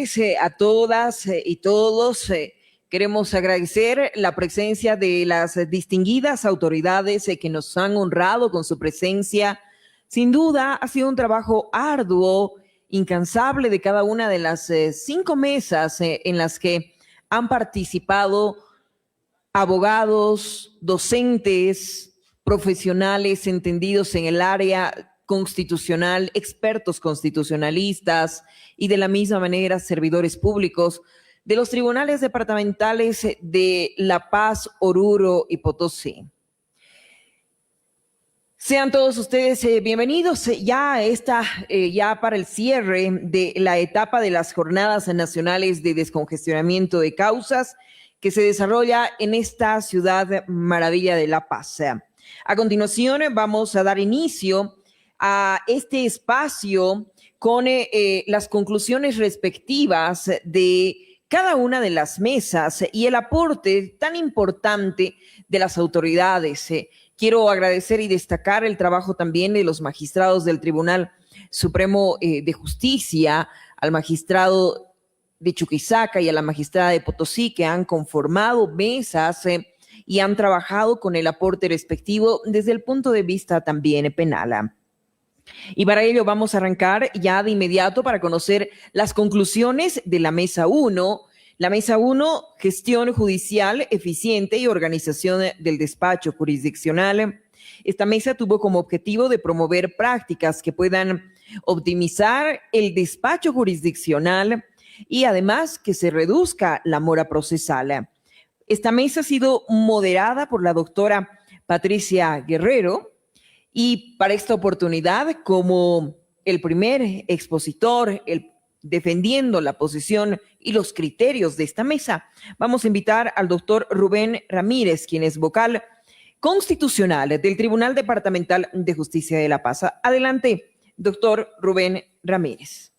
tardes a todas y todos. Queremos agradecer la presencia de las distinguidas autoridades que nos han honrado con su presencia. Sin duda, ha sido un trabajo arduo, incansable de cada una de las 5 mesas en las que han participado abogados, docentes, profesionales entendidos en el área constitucional, expertos constitucionalistas y de la misma manera servidores públicos de los tribunales departamentales de La Paz, Oruro y Potosí. Sean todos ustedes bienvenidos ya para el cierre de la etapa de las Jornadas Nacionales de Descongestionamiento de Causas que se desarrolla en esta ciudad maravilla de La Paz. A continuación vamos a dar inicio a este espacio con las conclusiones respectivas de cada una de las mesas y el aporte tan importante de las autoridades. Quiero agradecer y destacar el trabajo también de los magistrados del Tribunal Supremo de Justicia, al magistrado de Chuquisaca y a la magistrada de Potosí, que han conformado mesas y han trabajado con el aporte respectivo desde el punto de vista también penal. Y para ello vamos a arrancar ya de inmediato para conocer las conclusiones de la Mesa 1. La Mesa 1, gestión judicial eficiente y organización del despacho jurisdiccional. Esta mesa tuvo como objetivo de promover prácticas que puedan optimizar el despacho jurisdiccional y además que se reduzca la mora procesal. Esta mesa ha sido moderada por la doctora Patricia Guerrero. Y para esta oportunidad, como el primer expositor, defendiendo la posición y los criterios de esta mesa, vamos a invitar al doctor Rubén Ramírez, quien es vocal constitucional del Tribunal Departamental de Justicia de La Paz. Adelante, doctor Rubén Ramírez.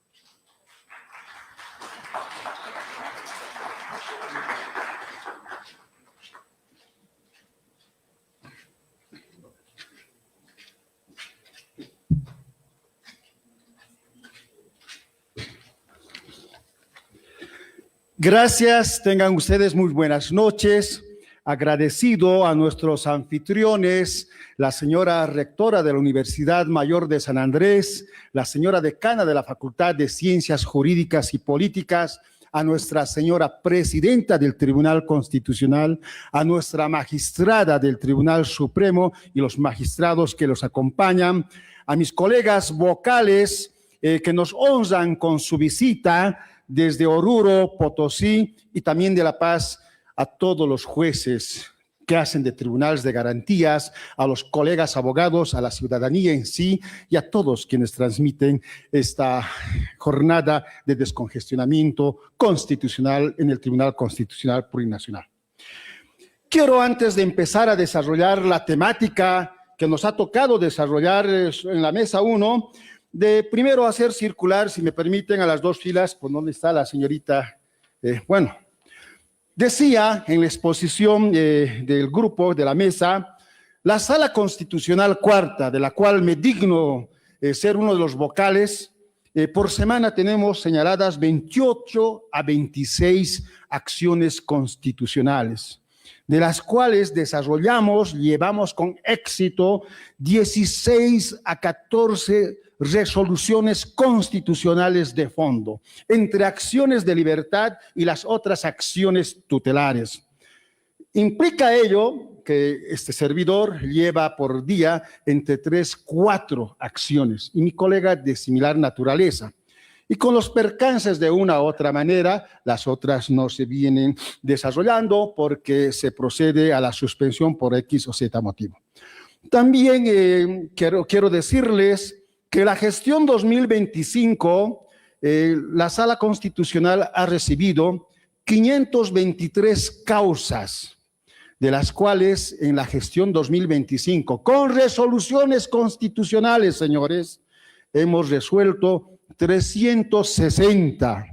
Gracias, tengan ustedes muy buenas noches. Agradecido a nuestros anfitriones, la señora rectora de la Universidad Mayor de San Andrés, la señora decana de la Facultad de Ciencias Jurídicas y Políticas, a nuestra señora presidenta del Tribunal Constitucional, a nuestra magistrada del Tribunal Supremo y los magistrados que los acompañan, a mis colegas vocales que nos honran con su visita desde Oruro, Potosí y también de La Paz, a todos los jueces que hacen de tribunales de garantías, a los colegas abogados, a la ciudadanía en sí y a todos quienes transmiten esta jornada de descongestionamiento constitucional en el Tribunal Constitucional Plurinacional. Quiero, antes de empezar a desarrollar la temática que nos ha tocado desarrollar en la Mesa 1, de primero hacer circular, si me permiten, a las dos filas, por donde está la señorita. Decía en la exposición del grupo, de la mesa, la Sala Constitucional Cuarta, de la cual me digno ser uno de los vocales, por semana tenemos señaladas 28 a 26 acciones constitucionales, de las cuales llevamos con éxito 16 a 14 resoluciones constitucionales de fondo, entre acciones de libertad y las otras acciones tutelares. Implica ello que este servidor lleva por día entre 3 a 4 acciones y mi colega de similar naturaleza. Y con los percances de una u otra manera, las otras no se vienen desarrollando porque se procede a la suspensión por X o Z motivo. También quiero decirles que la gestión 2025, la Sala Constitucional ha recibido 523 causas, de las cuales en la gestión 2025, con resoluciones constitucionales, señores, hemos resuelto 360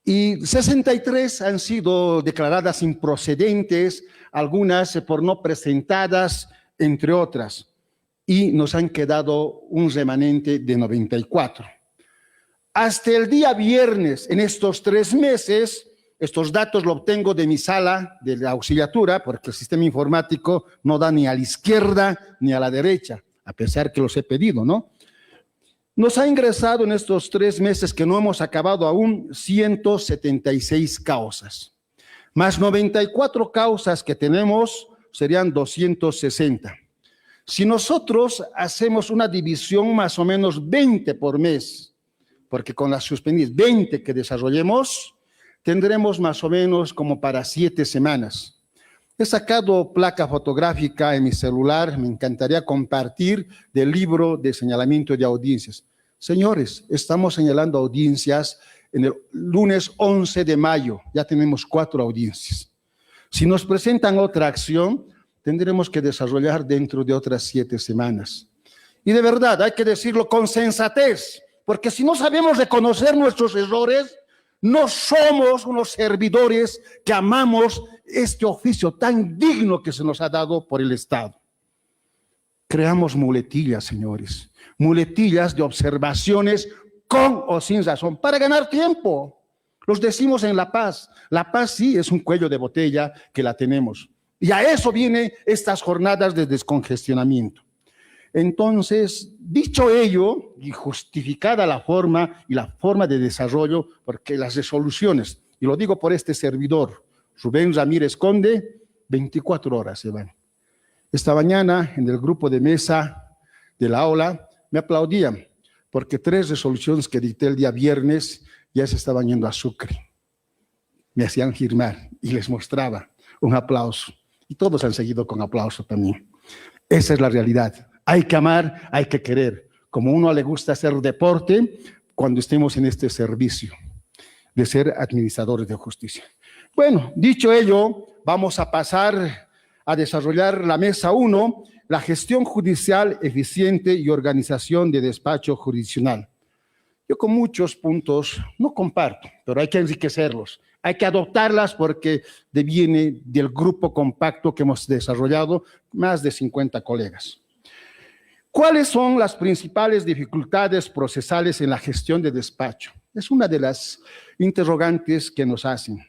y 63 han sido declaradas improcedentes, algunas por no presentadas, entre otras, y nos han quedado un remanente de 94. Hasta el día viernes, en estos 3 meses, estos datos los obtengo de mi sala de la auxiliatura, porque el sistema informático no da ni a la izquierda ni a la derecha, a pesar que los he pedido, ¿no? Nos ha ingresado en estos 3 meses que no hemos acabado aún 176 causas, más 94 causas que tenemos serían 260. Si nosotros hacemos una división más o menos 20 por mes, porque con las suspendidas 20 que desarrollemos, tendremos más o menos como para 7 semanas. He sacado placa fotográfica en mi celular, me encantaría compartir del libro de señalamiento de audiencias. Señores, estamos señalando audiencias en el lunes 11 de mayo, ya tenemos 4 audiencias. Si nos presentan otra acción, tendremos que desarrollar dentro de otras 7 semanas. Y de verdad, hay que decirlo con sensatez, porque si no sabemos reconocer nuestros errores, no somos unos servidores que amamos este oficio tan digno que se nos ha dado por el Estado. Creamos muletillas, señores, muletillas de observaciones con o sin razón, para ganar tiempo. Los decimos en La Paz. La Paz sí es un cuello de botella que la tenemos. Y a eso vienen estas jornadas de descongestionamiento. Entonces, dicho ello, y justificada la forma y la forma de desarrollo, porque las resoluciones, y lo digo por este servidor, Rubén Ramírez Conde, 24 horas se van. Esta mañana, en el grupo de mesa de la aula, me aplaudían, porque 3 resoluciones que dicté el día viernes ya se estaban yendo a Sucre. Me hacían firmar y les mostraba un aplauso. Y todos han seguido con aplauso también. Esa es la realidad. Hay que amar, hay que querer. Como a uno le gusta hacer deporte cuando estemos en este servicio de ser administradores de justicia. Bueno, dicho ello, vamos a pasar a desarrollar la mesa 1, la gestión judicial eficiente y organización de despacho jurisdiccional. Yo con muchos puntos no comparto, pero hay que enriquecerlos. Hay que adoptarlas porque deviene del grupo compacto que hemos desarrollado más de 50 colegas. ¿Cuáles son las principales dificultades procesales en la gestión de despacho? Es una de las interrogantes que nos hacen.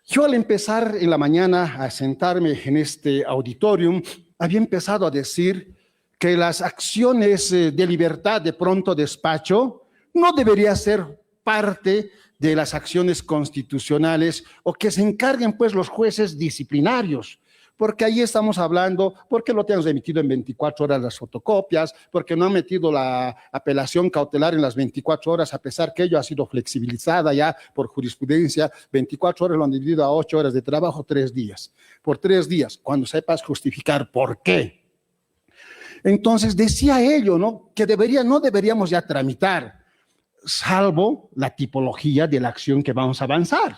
Yo al empezar en la mañana a sentarme en este auditorium, había empezado a decir que las acciones de libertad de pronto despacho no debería ser parte de las acciones constitucionales o que se encarguen pues los jueces disciplinarios, porque ahí estamos hablando, porque lo tenemos remitido en 24 horas las fotocopias, porque no han metido la apelación cautelar en las 24 horas, a pesar que ello ha sido flexibilizada ya por jurisprudencia, 24 horas lo han dividido a 8 horas de trabajo, 3 días. Por 3 días, cuando sepas justificar por qué. Entonces decía ello, ¿no? Que no deberíamos ya tramitar, salvo la tipología de la acción que vamos a avanzar,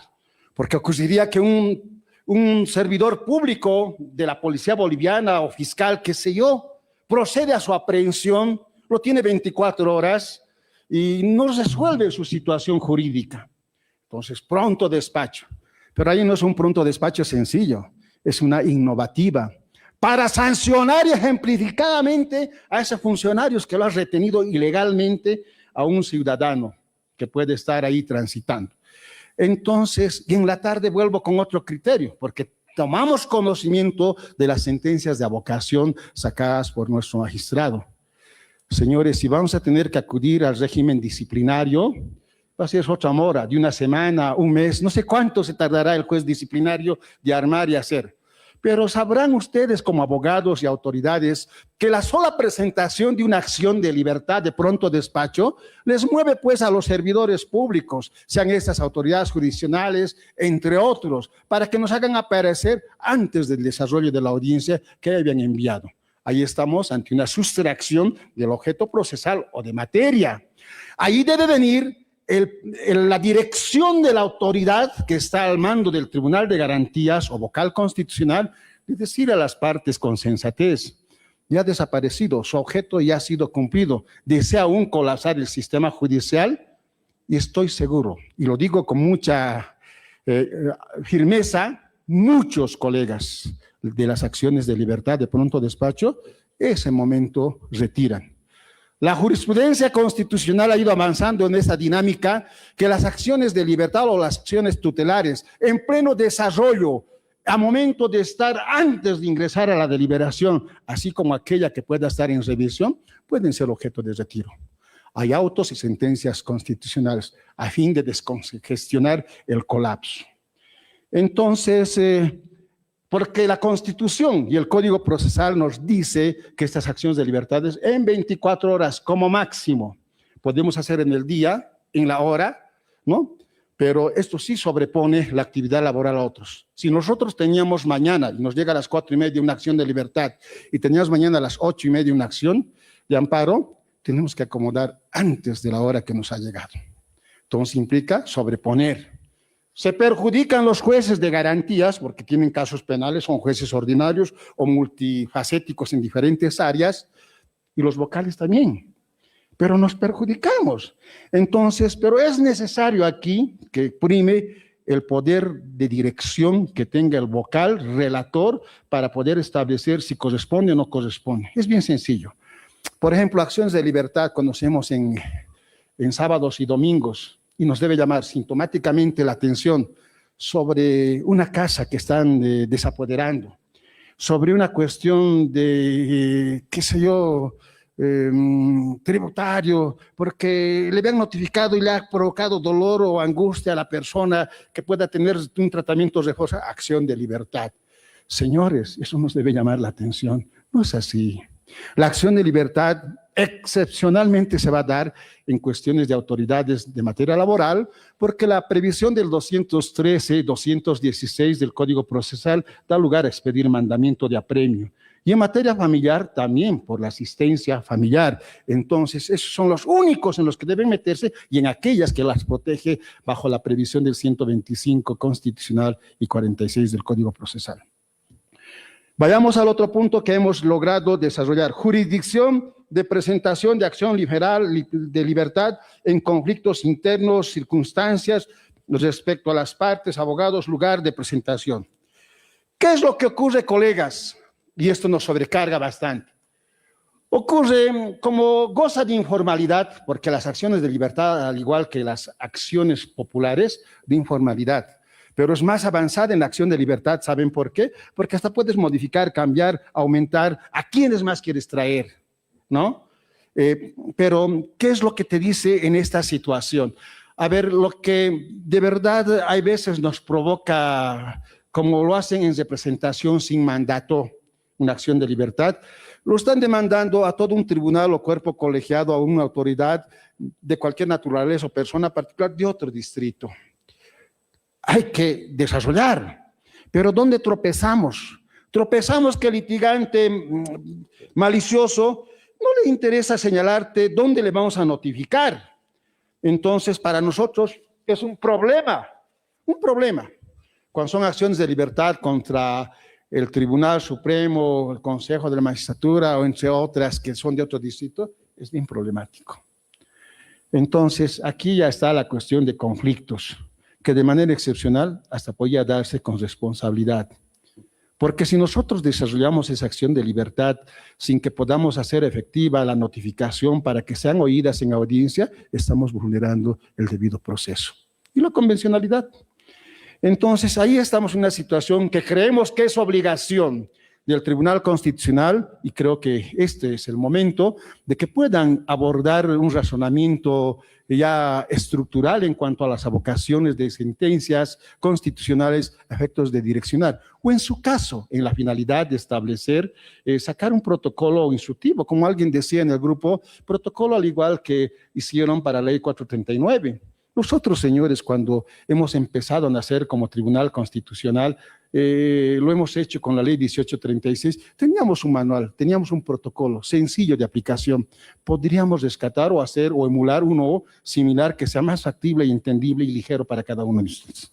porque ocurriría que un servidor público de la policía boliviana o fiscal, qué sé yo, procede a su aprehensión, lo tiene 24 horas y no resuelve su situación jurídica. Entonces, pronto despacho. Pero ahí no es un pronto despacho sencillo, es una innovativa para sancionar ejemplificadamente a esos funcionarios que lo han retenido ilegalmente a un ciudadano que puede estar ahí transitando. Entonces, y en la tarde vuelvo con otro criterio, porque tomamos conocimiento de las sentencias de avocación sacadas por nuestro magistrado. Señores, si vamos a tener que acudir al régimen disciplinario, va a ser otra mora, de 1 semana, 1 mes, no sé cuánto se tardará el juez disciplinario de armar y hacer. Pero sabrán ustedes como abogados y autoridades que la sola presentación de una acción de libertad de pronto despacho les mueve pues a los servidores públicos, sean estas autoridades jurisdiccionales, entre otros, para que nos hagan aparecer antes del desarrollo de la audiencia que habían enviado. Ahí estamos ante una sustracción del objeto procesal o de materia. Ahí debe venir la dirección de la autoridad que está al mando del Tribunal de Garantías o vocal constitucional, de decir a las partes con sensatez, ya ha desaparecido, su objeto ya ha sido cumplido, desea aún colapsar el sistema judicial, y estoy seguro, y lo digo con mucha firmeza, muchos colegas de las acciones de libertad de pronto despacho, ese momento retiran. La jurisprudencia constitucional ha ido avanzando en esa dinámica que las acciones de libertad o las acciones tutelares en pleno desarrollo, a momento de estar antes de ingresar a la deliberación, así como aquella que pueda estar en revisión, pueden ser objeto de retiro. Hay autos y sentencias constitucionales a fin de descongestionar el colapso. Entonces, porque la Constitución y el Código Procesal nos dice que estas acciones de libertades en 24 horas como máximo, podemos hacer en el día, en la hora, ¿no? Pero esto sí sobrepone la actividad laboral a otros. Si nosotros teníamos mañana, y nos llega a las 4:30 una acción de libertad, y teníamos mañana a las 8:30 una acción de amparo, tenemos que acomodar antes de la hora que nos ha llegado. Entonces implica sobreponer. Se perjudican los jueces de garantías porque tienen casos penales, son jueces ordinarios o multifacéticos en diferentes áreas, y los vocales también. Pero nos perjudicamos. Entonces, pero es necesario aquí que prime el poder de dirección que tenga el vocal, relator, para poder establecer si corresponde o no corresponde. Es bien sencillo. Por ejemplo, acciones de libertad conocemos en sábados y domingos, y nos debe llamar sintomáticamente la atención sobre una casa que están desapoderando, sobre una cuestión de, qué sé yo, tributario, porque le habían notificado y le ha provocado dolor o angustia a la persona que pueda tener un tratamiento reforzado, acción de libertad. Señores, eso nos debe llamar la atención. No es así. La acción de libertad excepcionalmente se va a dar en cuestiones de autoridades de materia laboral, porque la previsión del 213 y 216 del Código Procesal da lugar a expedir mandamiento de apremio. Y en materia familiar también, por la asistencia familiar. Entonces, esos son los únicos en los que deben meterse y en aquellas que las protege bajo la previsión del 125 constitucional y 46 del Código Procesal. Vayamos al otro punto que hemos logrado desarrollar. Jurisdicción de presentación de acción liberal de libertad en conflictos internos, circunstancias respecto a las partes, abogados, lugar de presentación. ¿Qué es lo que ocurre, colegas? Y esto nos sobrecarga bastante. Ocurre como goza de informalidad, porque las acciones de libertad, al igual que las acciones populares, de informalidad. Pero es más avanzada en la acción de libertad, ¿saben por qué? Porque hasta puedes modificar, cambiar, aumentar a quienes más quieres traer, ¿no? Pero, ¿qué es lo que te dice en esta situación? A ver, lo que de verdad hay veces nos provoca, como lo hacen en representación sin mandato, una acción de libertad, lo están demandando a todo un tribunal o cuerpo colegiado, a una autoridad de cualquier naturaleza o persona particular de otro distrito. Hay que desarrollar, pero ¿dónde tropezamos? Tropezamos que el litigante malicioso no le interesa señalarte dónde le vamos a notificar. Entonces, para nosotros es un problema. Cuando son acciones de libertad contra el Tribunal Supremo, el Consejo de la Magistratura o entre otras que son de otro distrito, es bien problemático. Entonces, aquí ya está la cuestión de conflictos, que de manera excepcional hasta podía darse con responsabilidad. Porque si nosotros desarrollamos esa acción de libertad sin que podamos hacer efectiva la notificación para que sean oídas en audiencia, estamos vulnerando el debido proceso. Y la convencionalidad. Entonces, ahí estamos en una situación que creemos que es obligación del Tribunal Constitucional, y creo que este es el momento de que puedan abordar un razonamiento ya estructural en cuanto a las avocaciones de sentencias constitucionales a efectos de direccionar, o en su caso, en la finalidad de establecer, sacar un protocolo instructivo, como alguien decía en el grupo, protocolo al igual que hicieron para la ley 439. Nosotros, señores, cuando hemos empezado a nacer como Tribunal Constitucional, lo hemos hecho con la ley 1836, teníamos un manual, teníamos un protocolo sencillo de aplicación. Podríamos rescatar o hacer o emular uno similar que sea más factible y entendible y ligero para cada uno de ustedes.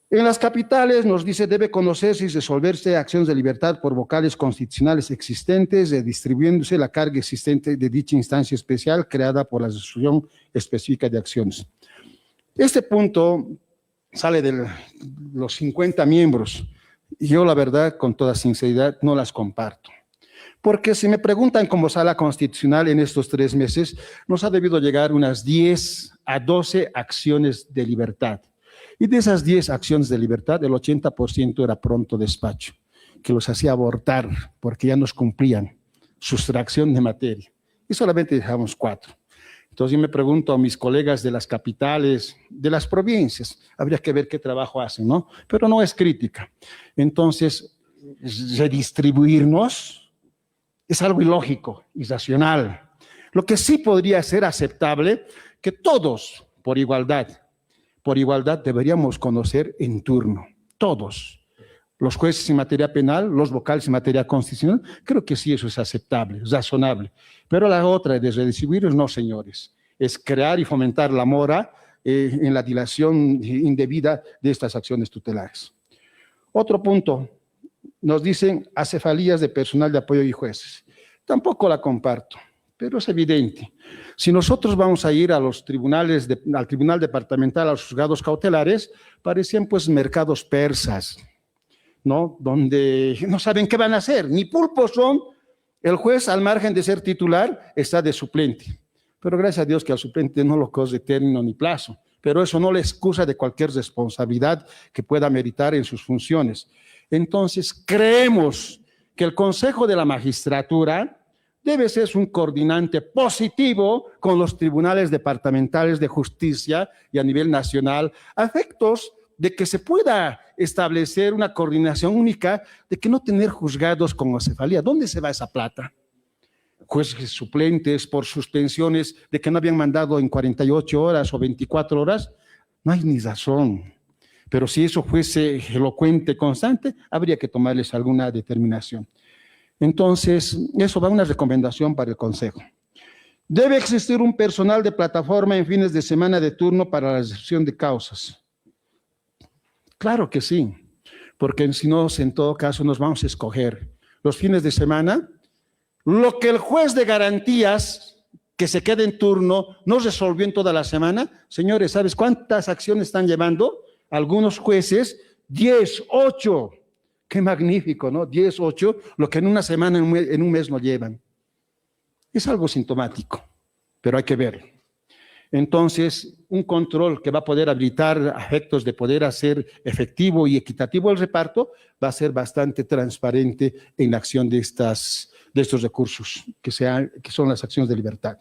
En las capitales nos dice, debe conocerse y resolverse acciones de libertad por vocales constitucionales existentes, distribuyéndose la carga existente de dicha instancia especial creada por la resolución específica de acciones. Este punto sale de los 50 miembros y yo la verdad, con toda sinceridad, no las comparto. Porque si me preguntan como sala constitucional en estos 3 meses, nos ha debido llegar unas 10 a 12 acciones de libertad. Y de esas 10 acciones de libertad, el 80% era pronto despacho, que los hacía abortar porque ya nos cumplían, sustracción de materia. Y solamente dejamos 4. Entonces yo me pregunto a mis colegas de las capitales, de las provincias, habría que ver qué trabajo hacen, ¿no? Pero no es crítica. Entonces, redistribuirnos es algo ilógico, irracional. Lo que sí podría ser aceptable, que todos, por igualdad deberíamos conocer en turno, todos. Los jueces en materia penal, los vocales en materia constitucional, creo que sí eso es aceptable, razonable. Pero la otra de redistribuirlos, no, señores, es crear y fomentar la mora en la dilación indebida de estas acciones tutelares. Otro punto, nos dicen acefalías de personal de apoyo y jueces. Tampoco la comparto, pero es evidente. Si nosotros vamos a ir a los tribunales, al tribunal departamental, a los juzgados cautelares, parecían pues mercados persas, ¿no? Donde no saben qué van a hacer, ni pulpos son. El juez, al margen de ser titular, está de suplente. Pero gracias a Dios que al suplente no lo coge término ni plazo. Pero eso no le excusa de cualquier responsabilidad que pueda meritar en sus funciones. Entonces, creemos que el Consejo de la Magistratura debe ser un coordinante positivo con los tribunales departamentales de justicia y a nivel nacional, a efectos de que se pueda establecer una coordinación única, de que no tener juzgados con acefalía. ¿Dónde se va esa plata? Jueces suplentes por suspensiones de que no habían mandado en 48 horas o 24 horas, no hay ni razón. Pero si eso fuese elocuente, constante, habría que tomarles alguna determinación. Entonces, eso va una recomendación para el Consejo. Debe existir un personal de plataforma en fines de semana de turno para la resolución de causas. Claro que sí, porque si no, en todo caso, nos vamos a escoger los fines de semana. Lo que el juez de garantías, que se quede en turno, no resolvió en toda la semana. Señores, ¿sabes cuántas acciones están llevando algunos jueces? 10, 8. Qué magnífico, ¿no? 10, 8, lo que en una semana, en un mes no llevan. Es algo sintomático, pero hay que verlo. Entonces, un control que va a poder habilitar efectos de poder hacer efectivo y equitativo el reparto va a ser bastante transparente en la acción de estos recursos, que son las acciones de libertad.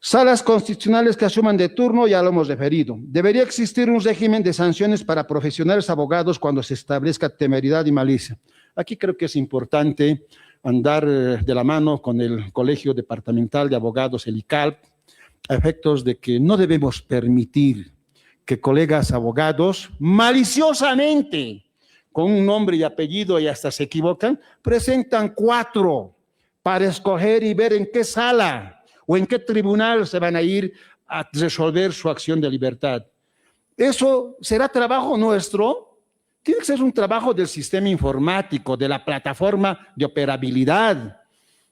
Salas constitucionales que asuman de turno, ya lo hemos referido. Debería existir un régimen de sanciones para profesionales abogados cuando se establezca temeridad y malicia. Aquí creo que es importante andar de la mano con el Colegio Departamental de Abogados, el ICALP, a efectos de que no debemos permitir que colegas abogados maliciosamente, con un nombre y apellido y hasta se equivocan, presentan 4 para escoger y ver en qué sala o en qué tribunal se van a ir a resolver su acción de libertad. ¿Eso será trabajo nuestro? Tiene que ser un trabajo del sistema informático, de la plataforma de operabilidad.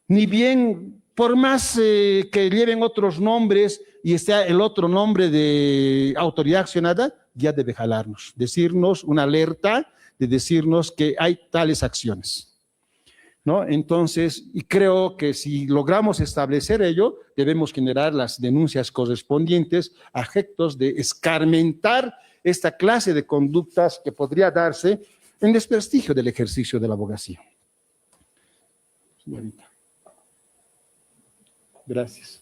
Ni bien, por más que lleven otros nombres y esté el otro nombre de autoridad accionada, ya debe jalarnos, decirnos una alerta de decirnos que hay tales acciones, ¿no? Entonces, y creo que si logramos establecer ello, debemos generar las denuncias correspondientes a efectos de escarmentar esta clase de conductas que podría darse en desprestigio del ejercicio de la abogacía. Señorita. Gracias.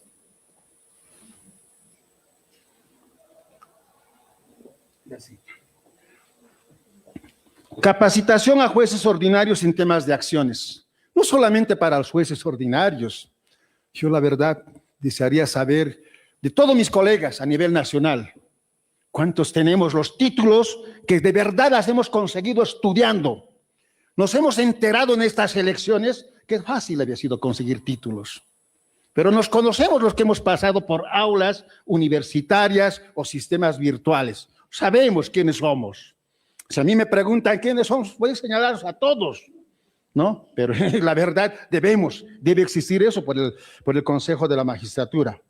Gracias. Capacitación a jueces ordinarios en temas de acciones. No solamente para los jueces ordinarios. Yo la verdad desearía saber de todos mis colegas a nivel nacional, cuántos tenemos los títulos que de verdad las hemos conseguido estudiando. Nos hemos enterado en estas elecciones que fácil había sido conseguir títulos. Pero nos conocemos los que hemos pasado por aulas universitarias o sistemas virtuales. Sabemos quiénes somos. Si a mí me preguntan quiénes somos, voy a señalarlos a todos, ¿no? Pero la verdad debe existir eso por el Consejo de la Magistratura.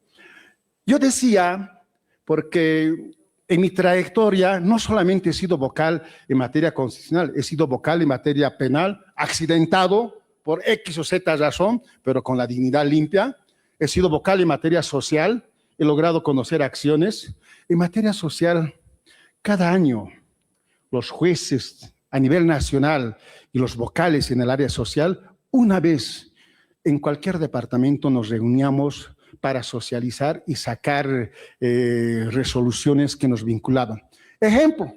Yo decía, porque en mi trayectoria no solamente he sido vocal en materia constitucional, he sido vocal en materia penal, accidentado, por X o Z razón, pero con la dignidad limpia. He sido vocal en materia social, he logrado conocer acciones. En materia social, cada año los jueces a nivel nacional y los vocales en el área social, una vez en cualquier departamento nos reuníamos para socializar y sacar resoluciones que nos vinculaban. Ejemplo,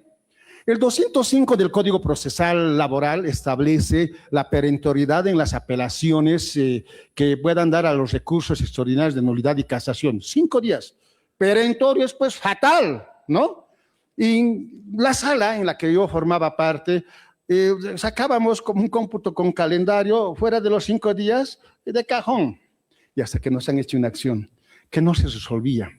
el 205 del Código Procesal Laboral establece la perentoriedad en las apelaciones que puedan dar a los recursos extraordinarios de nulidad y casación. 5 días. Perentorio es pues fatal, ¿no? Y la sala en la que yo formaba parte, sacábamos como un cómputo con calendario fuera de los 5 días de cajón. Y hasta que nos han hecho una acción que no se resolvía.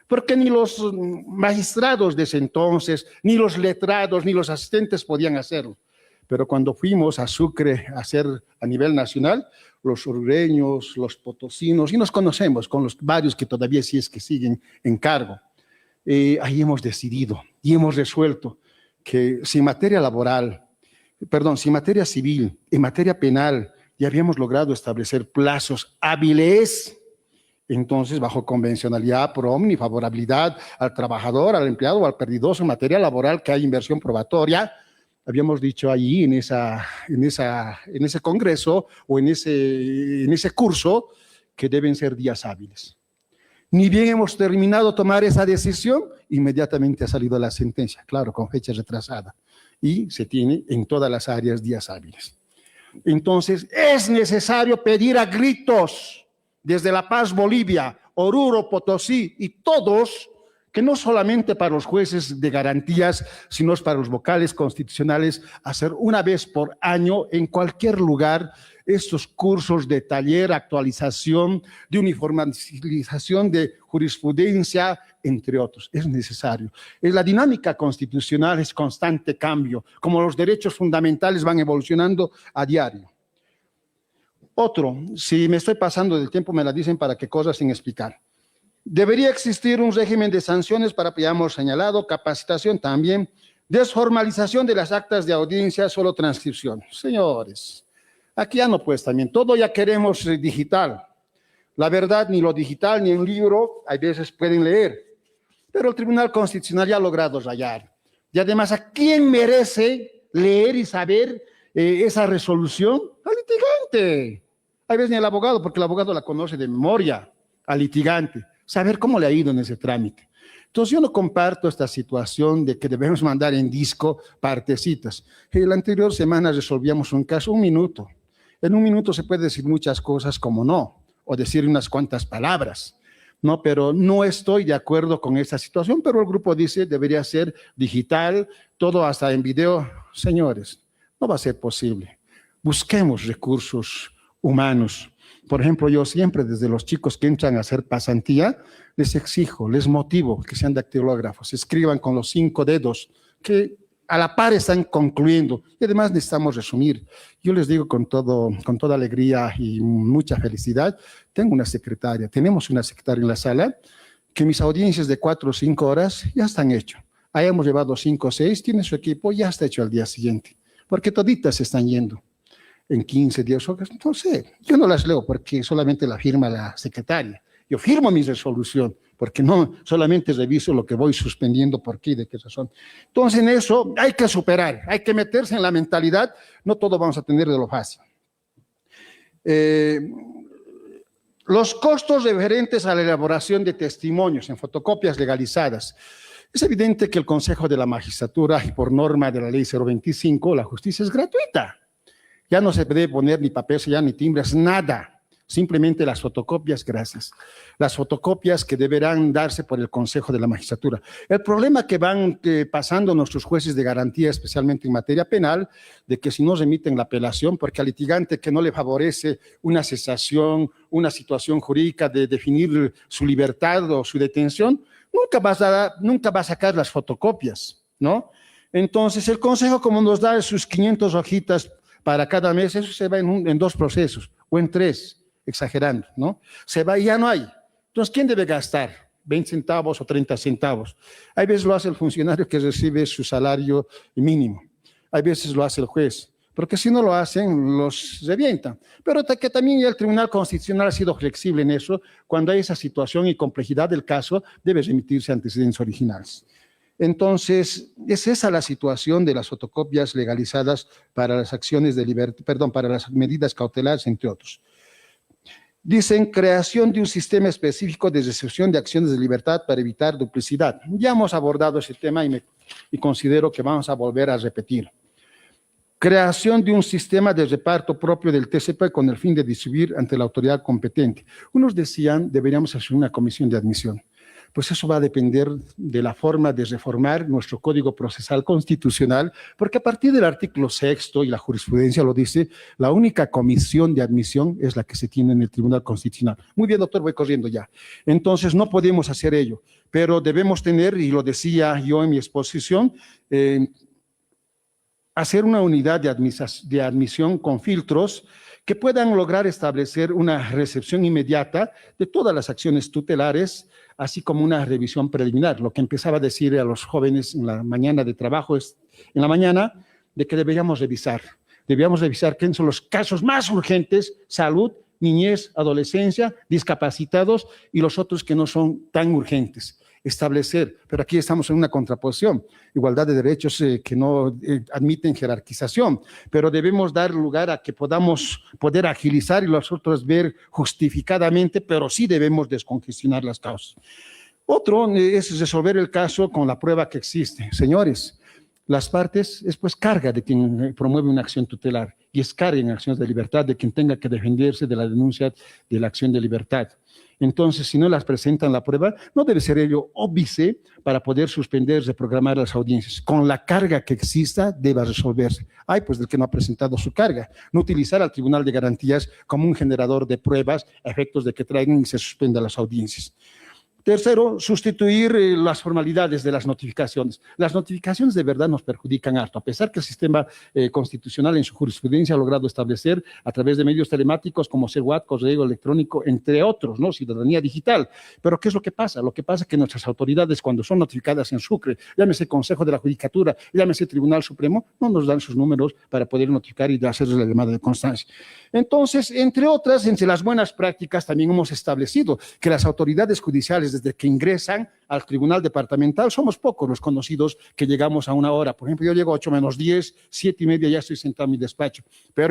Porque ni los magistrados de ese entonces, ni los letrados, ni los asistentes podían hacerlo. Pero cuando fuimos a Sucre a hacer a nivel nacional, los sureños, los potosinos, y nos conocemos con los varios que todavía sí es que siguen en cargo, ahí hemos decidido y hemos resuelto que si en materia laboral, si en materia civil, en materia penal, ya habíamos logrado establecer plazos hábiles. Entonces, bajo convencionalidad, pro omni, favorabilidad al trabajador, al empleado o al perdidoso en materia laboral, que hay inversión probatoria, habíamos dicho allí en ese congreso o en ese curso que deben ser días hábiles. Ni bien hemos terminado de tomar esa decisión, inmediatamente ha salido la sentencia, claro, con fecha retrasada, y se tiene en todas las áreas días hábiles. Entonces, es necesario pedir a gritos desde La Paz, Bolivia, Oruro, Potosí y todos, que no solamente para los jueces de garantías, sino para los vocales constitucionales, hacer una vez por año en cualquier lugar estos cursos de taller, actualización, de uniformización de jurisprudencia, entre otros. Es necesario. La dinámica constitucional es constante cambio, como los derechos fundamentales van evolucionando a diario. Otro, si me estoy pasando del tiempo, me la dicen para qué cosas sin explicar. Debería existir un régimen de sanciones para, ya hemos señalado, capacitación también, desformalización de las actas de audiencia, solo transcripción. Señores, aquí ya no pues también, todo ya queremos digital. La verdad, ni lo digital ni en libro, hay veces pueden leer, pero el Tribunal Constitucional ya ha logrado rayar. Y además, ¿a quién merece leer y saber esa resolución? Al litigante. Hay veces ni el abogado, porque el abogado la conoce de memoria, al litigante, saber cómo le ha ido en ese trámite. Entonces yo no comparto esta situación de que debemos mandar en disco partecitas. La anterior semana resolvíamos un caso, 1 minuto. En 1 minuto se puede decir muchas cosas como no, o decir unas cuantas palabras, ¿no? Pero no estoy de acuerdo con esta situación, pero el grupo dice debería ser digital, todo hasta en video. Señores, no va a ser posible. Busquemos recursos humanos. Por ejemplo, yo siempre desde los chicos que entran a hacer pasantía, les exijo, les motivo que sean dactilógrafos, escriban con los 5 dedos, que a la par están concluyendo. Y además necesitamos resumir. Yo les digo con toda alegría y mucha felicidad, tenemos una secretaria en la sala, que mis audiencias de 4 o 5 horas ya están hechas. Ahí hemos llevado 5 o 6, tiene su equipo, ya está hecho al día siguiente, porque toditas se están yendo. En 15, 10 horas, no sé, yo no las leo porque solamente la firma la secretaria. Yo firmo mi resolución porque no solamente reviso lo que voy suspendiendo por qué, de qué razón. Entonces en eso hay que superar, hay que meterse en la mentalidad, no todo vamos a tener de lo fácil. Los costos referentes a la elaboración de testimonios en fotocopias legalizadas. Es evidente que el Consejo de la Magistratura y por norma de la Ley 025, la justicia es gratuita. Ya no se debe poner ni papel, ya ni timbres, nada. Simplemente las fotocopias, gracias. Las fotocopias que deberán darse por el Consejo de la Magistratura. El problema que van pasando nuestros jueces de garantía, especialmente en materia penal, de que si no remiten la apelación, porque al litigante que no le favorece una cesación, una situación jurídica de definir su libertad o su detención, nunca va a sacar las fotocopias, ¿no? Entonces, el Consejo, como nos da sus 500 hojitas para cada mes, eso se va en 2 procesos, o en 3, exagerando, ¿no? Se va y ya no hay. Entonces, ¿quién debe gastar? 20 centavos o 30 centavos. Hay veces lo hace el funcionario que recibe su salario mínimo. Hay veces lo hace el juez. porque si no lo hacen, los revientan. Pero que también el Tribunal Constitucional ha sido flexible en eso. Cuando hay esa situación y complejidad del caso, debe remitirse a antecedentes originales. Entonces, es esa la situación de las fotocopias legalizadas para las acciones de libertad, perdón, para las medidas cautelares, entre otros. Dicen creación de un sistema específico de recepción de acciones de libertad para evitar duplicidad. Ya hemos abordado ese tema y considero que vamos a volver a repetir. Creación de un sistema de reparto propio del TCP con el fin de distribuir ante la autoridad competente. Unos decían deberíamos hacer una comisión de admisión. Pues eso va a depender de la forma de reformar nuestro Código Procesal Constitucional, porque a partir del artículo 6, y la jurisprudencia lo dice, la única comisión de admisión es la que se tiene en el Tribunal Constitucional. Muy bien, doctor, voy corriendo ya. Entonces, no podemos hacer ello, pero debemos tener, y lo decía yo en mi exposición, hacer una unidad de admisión con filtros que puedan lograr establecer una recepción inmediata de todas las acciones tutelares, así como una revisión preliminar. Lo que empezaba a decir a los jóvenes en la mañana de trabajo es, en la mañana, de que debíamos revisar quiénes son los casos más urgentes: salud, niñez, adolescencia, discapacitados y los otros que no son tan urgentes. Establecer, pero aquí estamos en una contraposición, igualdad de derechos que no admiten jerarquización, pero debemos dar lugar a que podamos poder agilizar y los otros ver justificadamente, pero sí debemos descongestionar las causas. Otro es resolver el caso con la prueba que existe. Señores, las partes es pues carga de quien promueve una acción tutelar y es carga en acciones de libertad de quien tenga que defenderse de la denuncia de la acción de libertad. Entonces, si no las presentan la prueba, no debe ser ello óbice para poder suspender, reprogramar las audiencias. Con la carga que exista, debe resolverse. Ay, pues del que no ha presentado su carga. No utilizar al Tribunal de Garantías como un generador de pruebas a efectos de que traigan y se suspendan las audiencias. Tercero, sustituir las formalidades de las notificaciones. Las notificaciones de verdad nos perjudican harto, a pesar que el sistema constitucional en su jurisprudencia ha logrado establecer a través de medios telemáticos como CERWAT, correo electrónico, entre otros, ¿no? Ciudadanía digital. Pero ¿qué es lo que pasa? Lo que pasa es que nuestras autoridades, cuando son notificadas en Sucre, llámese Consejo de la Judicatura, llámese Tribunal Supremo, no nos dan sus números para poder notificar y hacerles la llamada de constancia. Entonces, entre otras, entre las buenas prácticas también hemos establecido que las autoridades judiciales, desde que ingresan al tribunal departamental, somos pocos los conocidos que llegamos a una hora. Por ejemplo, yo llego a 8:10, 7:30 ya estoy sentado en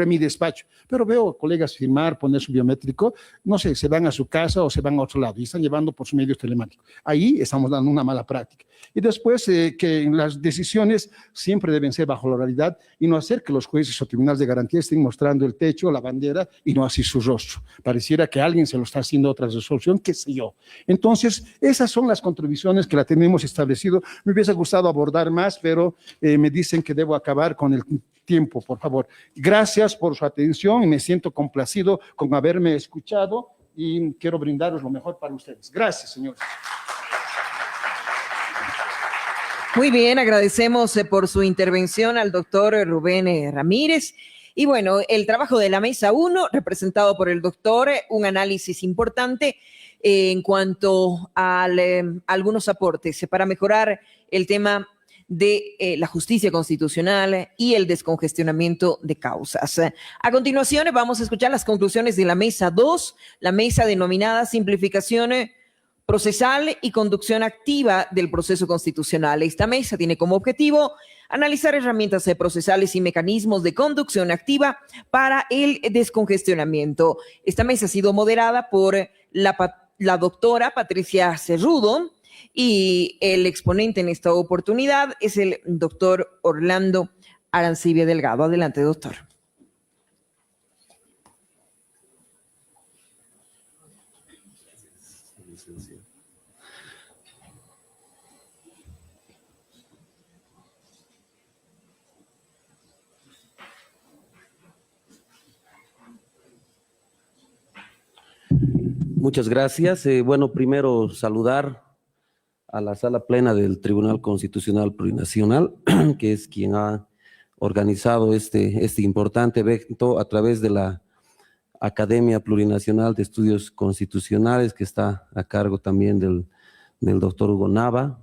mi despacho, pero veo colegas firmar, poner su biométrico, no sé, se van a su casa o se van a otro lado y están llevando por sus medios telemáticos. Ahí estamos dando una mala práctica. Y después que las decisiones siempre deben ser bajo la oralidad y no hacer que los jueces o tribunales de garantía estén mostrando el techo, la bandera y no así su rostro. Pareciera que alguien se lo está haciendo otra resolución, qué sé yo. Entonces, esas son las contribuciones que la tenemos establecido. Me hubiese gustado abordar más, pero me dicen que debo acabar con el tiempo, por favor. Gracias por su atención y me siento complacido con haberme escuchado y quiero brindaros lo mejor para ustedes. Gracias, señores. Muy bien, agradecemos por su intervención al doctor Rubén Ramírez. Y bueno, el trabajo de la Mesa 1, representado por el doctor, un análisis importante en cuanto a algunos aportes para mejorar el tema de la justicia constitucional y el descongestionamiento de causas. A continuación, vamos a escuchar las conclusiones de la Mesa 2, la mesa denominada Simplificación procesal y conducción activa del proceso constitucional. Esta mesa tiene como objetivo analizar herramientas procesales y mecanismos de conducción activa para el descongestionamiento. Esta mesa ha sido moderada por la doctora Patricia Cerrudo y el exponente en esta oportunidad es el doctor Orlando Arancibia Delgado. Adelante, doctor. Muchas gracias. Bueno, primero saludar a la Sala Plena del Tribunal Constitucional Plurinacional, que es quien ha organizado este importante evento a través de la Academia Plurinacional de Estudios Constitucionales, que está a cargo también del doctor Hugo Nava.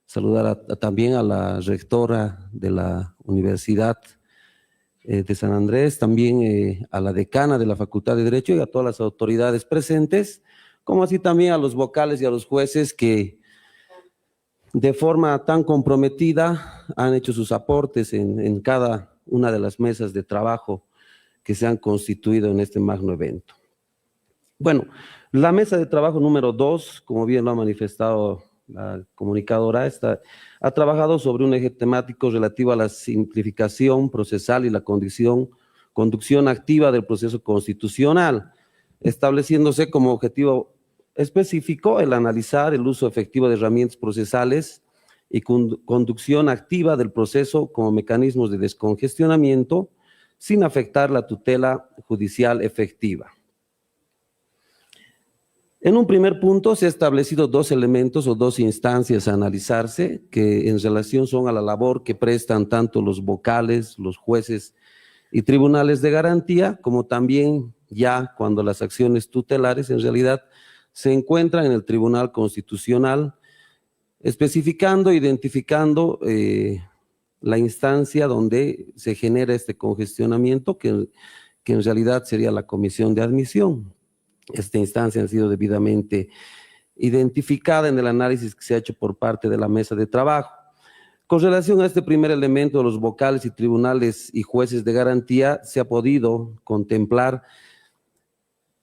Saludar también a la rectora de la Universidad de San Andrés, también a la decana de la Facultad de Derecho y a todas las autoridades presentes, como así también a los vocales y a los jueces que de forma tan comprometida han hecho sus aportes en cada una de las mesas de trabajo que se han constituido en este magno evento. Bueno, la mesa de trabajo número 2, como bien lo ha manifestado la comunicadora, ha trabajado sobre un eje temático relativo a la simplificación procesal y la conducción activa del proceso constitucional, estableciéndose como objetivo específico el analizar el uso efectivo de herramientas procesales y conducción activa del proceso como mecanismos de descongestionamiento sin afectar la tutela judicial efectiva. En un primer punto se han establecido dos elementos o dos instancias a analizarse que en relación son a la labor que prestan tanto los vocales, los jueces y tribunales de garantía, como también ya cuando las acciones tutelares en realidad se encuentran en el Tribunal Constitucional, especificando, identificando la instancia donde se genera este congestionamiento, que en realidad sería la comisión de admisión. Esta instancia ha sido debidamente identificada en el análisis que se ha hecho por parte de la mesa de trabajo. Con relación a este primer elemento de los vocales y tribunales y jueces de garantía, se ha podido contemplar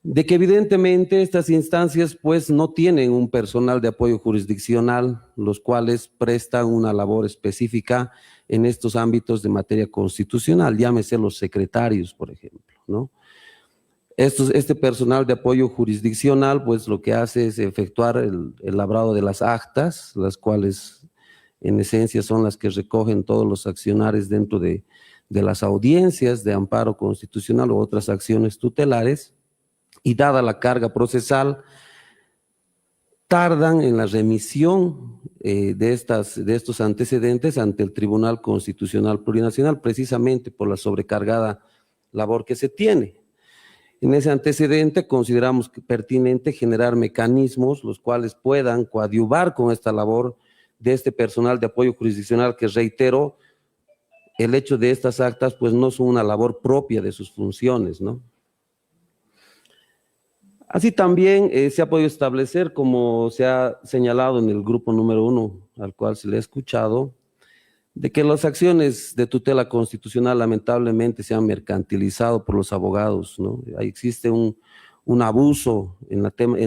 de que evidentemente estas instancias pues no tienen un personal de apoyo jurisdiccional, los cuales prestan una labor específica en estos ámbitos de materia constitucional, llámese los secretarios, por ejemplo, ¿no? Este personal de apoyo jurisdiccional, pues lo que hace es efectuar el labrado de las actas, las cuales en esencia son las que recogen todos los accionares dentro de las audiencias de amparo constitucional u otras acciones tutelares, y dada la carga procesal, tardan en la remisión de estos antecedentes ante el Tribunal Constitucional Plurinacional, precisamente por la sobrecargada labor que se tiene. En ese antecedente consideramos pertinente generar mecanismos los cuales puedan coadyuvar con esta labor de este personal de apoyo jurisdiccional, que reitero, el hecho de estas actas pues no son una labor propia de sus funciones, ¿no? Así también se ha podido establecer, como se ha señalado en el grupo número 1, al cual se le ha escuchado, de que las acciones de tutela constitucional lamentablemente se han mercantilizado por los abogados, ¿no? Ahí existe un abuso en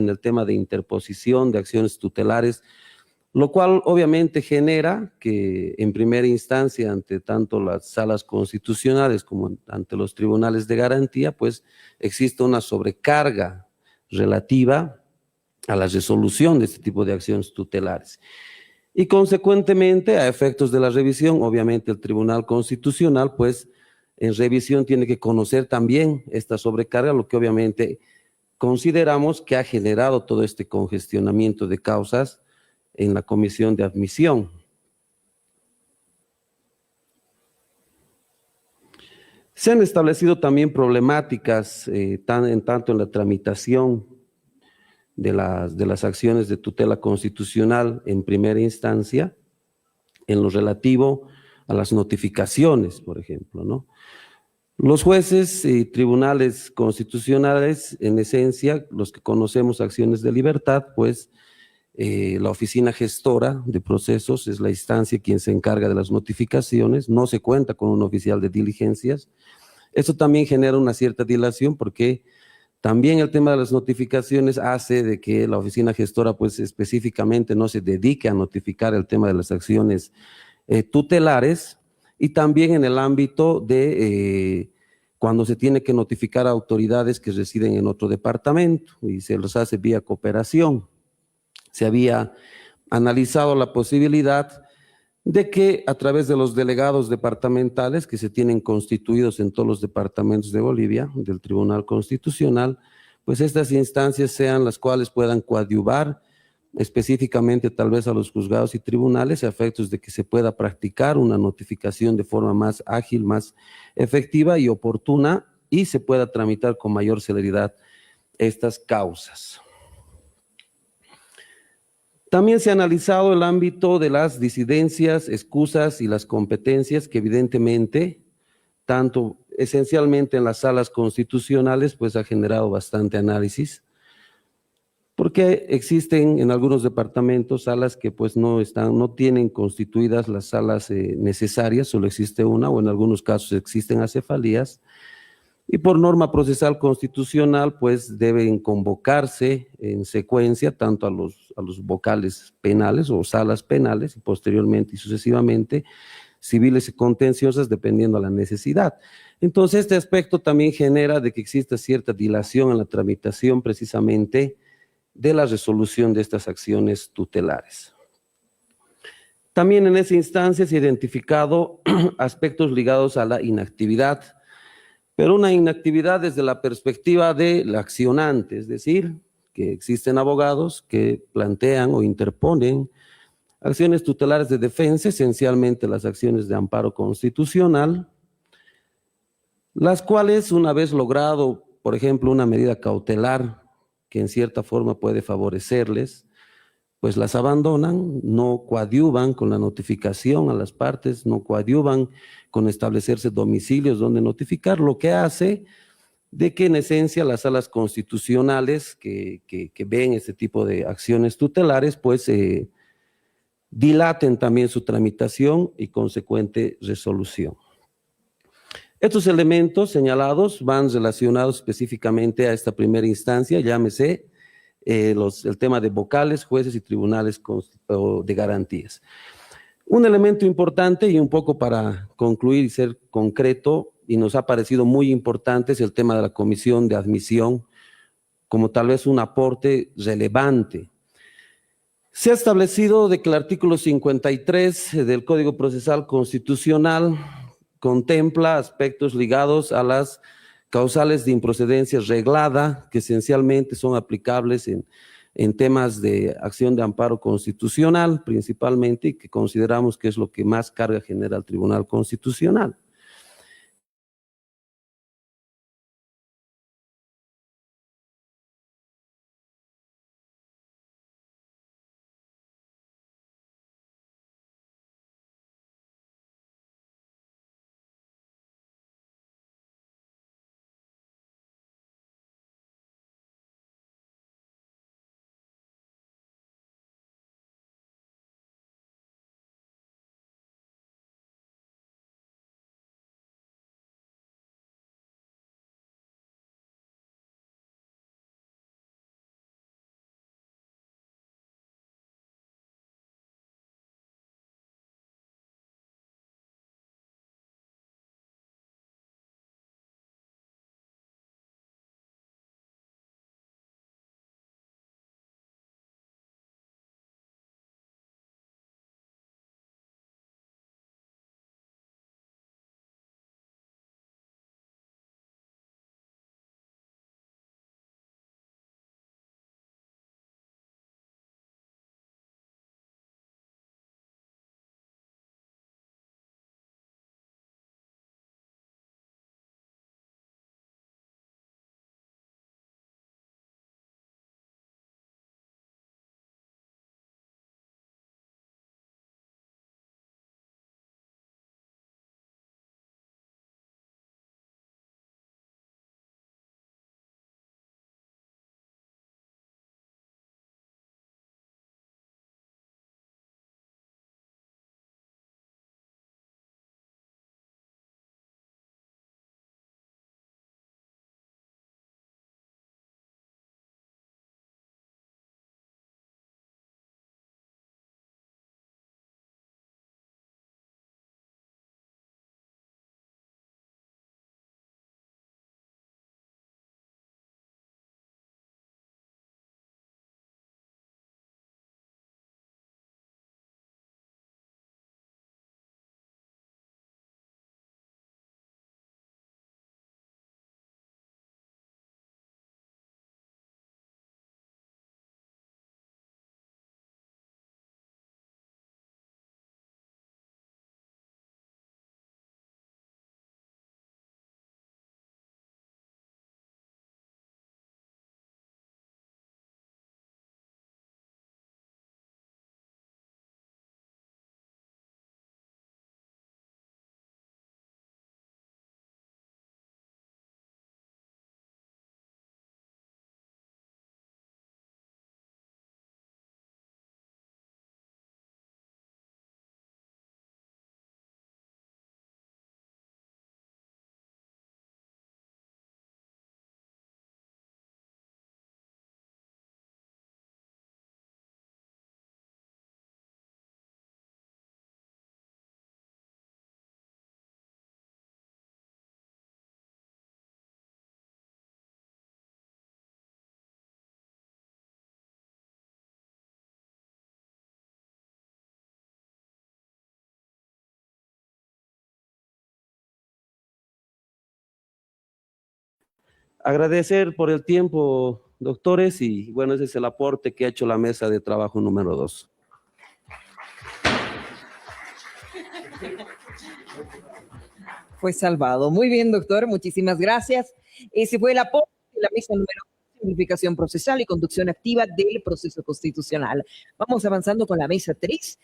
el tema de interposición de acciones tutelares, lo cual obviamente genera que en primera instancia ante tanto las salas constitucionales como ante los tribunales de garantía, pues existe una sobrecarga relativa a la resolución de este tipo de acciones tutelares. Y consecuentemente, a efectos de la revisión, obviamente el Tribunal Constitucional, pues en revisión tiene que conocer también esta sobrecarga, lo que obviamente consideramos que ha generado todo este congestionamiento de causas en la comisión de admisión. Se han establecido también problemáticas tanto en la tramitación de las acciones de tutela constitucional en primera instancia, en lo relativo a las notificaciones, por ejemplo, ¿no? Los jueces y tribunales constitucionales, en esencia, los que conocemos acciones de libertad, pues la oficina gestora de procesos es la instancia quien se encarga de las notificaciones, no se cuenta con un oficial de diligencias. Esto también genera una cierta dilación porque también el tema de las notificaciones hace de que la oficina gestora pues específicamente no se dedique a notificar el tema de las acciones tutelares, y también en el ámbito de cuando se tiene que notificar a autoridades que residen en otro departamento y se los hace vía cooperación. Se había analizado la posibilidad de que a través de los delegados departamentales que se tienen constituidos en todos los departamentos de Bolivia, del Tribunal Constitucional, pues estas instancias sean las cuales puedan coadyuvar específicamente tal vez a los juzgados y tribunales a efectos de que se pueda practicar una notificación de forma más ágil, más efectiva y oportuna, y se pueda tramitar con mayor celeridad estas causas. También se ha analizado el ámbito de las disidencias, excusas y las competencias que evidentemente tanto esencialmente en las salas constitucionales, pues ha generado bastante análisis, porque existen en algunos departamentos salas que pues no tienen constituidas las salas necesarias, solo existe una, o en algunos casos existen acefalías, y por norma procesal constitucional, pues deben convocarse en secuencia tanto a los vocales penales o salas penales, y posteriormente y sucesivamente, civiles y contenciosas, dependiendo de la necesidad. Entonces, este aspecto también genera de que exista cierta dilación en la tramitación precisamente de la resolución de estas acciones tutelares. También en esa instancia se han identificado aspectos ligados a la inactividad, pero una inactividad desde la perspectiva del accionante, es decir, que existen abogados que plantean o interponen acciones tutelares de defensa, esencialmente las acciones de amparo constitucional, las cuales, una vez logrado, por ejemplo, una medida cautelar que en cierta forma puede favorecerles, pues las abandonan, no coadyuvan con la notificación a las partes, no coadyuvan con establecerse domicilios donde notificar, lo que hace de que en esencia las salas constitucionales que ven este tipo de acciones tutelares, pues dilaten también su tramitación y consecuente resolución. Estos elementos señalados van relacionados específicamente a esta primera instancia, llámese el tema de vocales, jueces y tribunales de garantías. Un elemento importante y un poco para concluir y ser concreto, y nos ha parecido muy importante, es el tema de la comisión de admisión, como tal vez un aporte relevante. Se ha establecido de que el artículo 53 del Código Procesal Constitucional contempla aspectos ligados a las causales de improcedencia reglada, que esencialmente son aplicables en temas de acción de amparo constitucional, principalmente, y que consideramos que es lo que más carga genera al Tribunal Constitucional. Agradecer por el tiempo, doctores, y bueno, ese es el aporte que ha hecho la mesa de trabajo número 2. Fue salvado. Muy bien, doctor, muchísimas gracias. Ese fue el aporte de la mesa número 2, simplificación procesal y conducción activa del proceso constitucional. Vamos avanzando con la mesa 3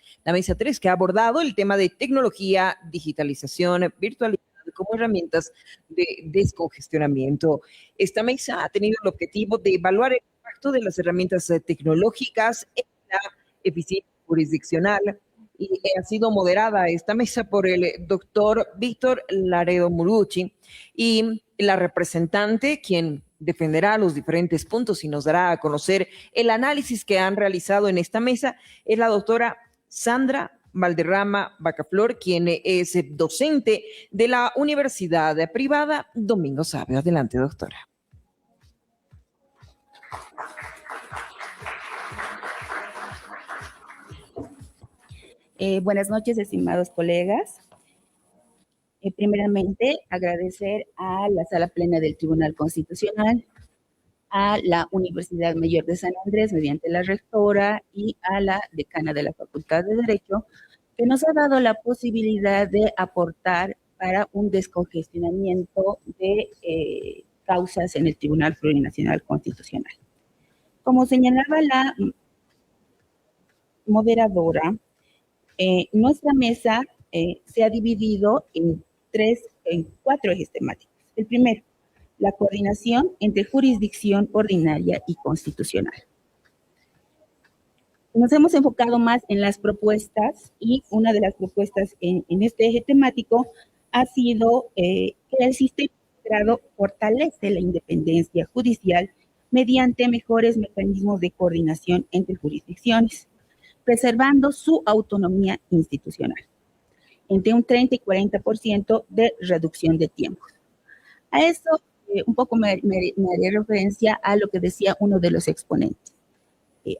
que ha abordado el tema de tecnología, digitalización, virtualidad como herramientas de descongestionamiento. Esta mesa ha tenido el objetivo de evaluar el impacto de las herramientas tecnológicas en la eficiencia jurisdiccional, y ha sido moderada esta mesa por el doctor Víctor Laredo Murucci, y la representante, quien defenderá los diferentes puntos y nos dará a conocer el análisis que han realizado en esta mesa, es la doctora Sandra Valderrama Bacaflor, quien es docente de la Universidad Privada Domingo Sabio. Adelante, doctora. Buenas noches, estimados colegas. Primeramente, agradecer a la Sala Plena del Tribunal Constitucional, a la Universidad Mayor de San Andrés, mediante la rectora, y a la decana de la Facultad de Derecho, que nos ha dado la posibilidad de aportar para un descongestionamiento de causas en el Tribunal Plurinacional Constitucional. Como señalaba la moderadora, nuestra mesa se ha dividido en cuatro ejes temáticos. El primero, la coordinación entre jurisdicción ordinaria y constitucional. Nos hemos enfocado más en las propuestas, y una de las propuestas en este eje temático ha sido que el sistema integrado fortalece la independencia judicial mediante mejores mecanismos de coordinación entre jurisdicciones, preservando su autonomía institucional, entre un 30 y 40% de reducción de tiempos. A eso un poco me haré referencia a lo que decía uno de los exponentes.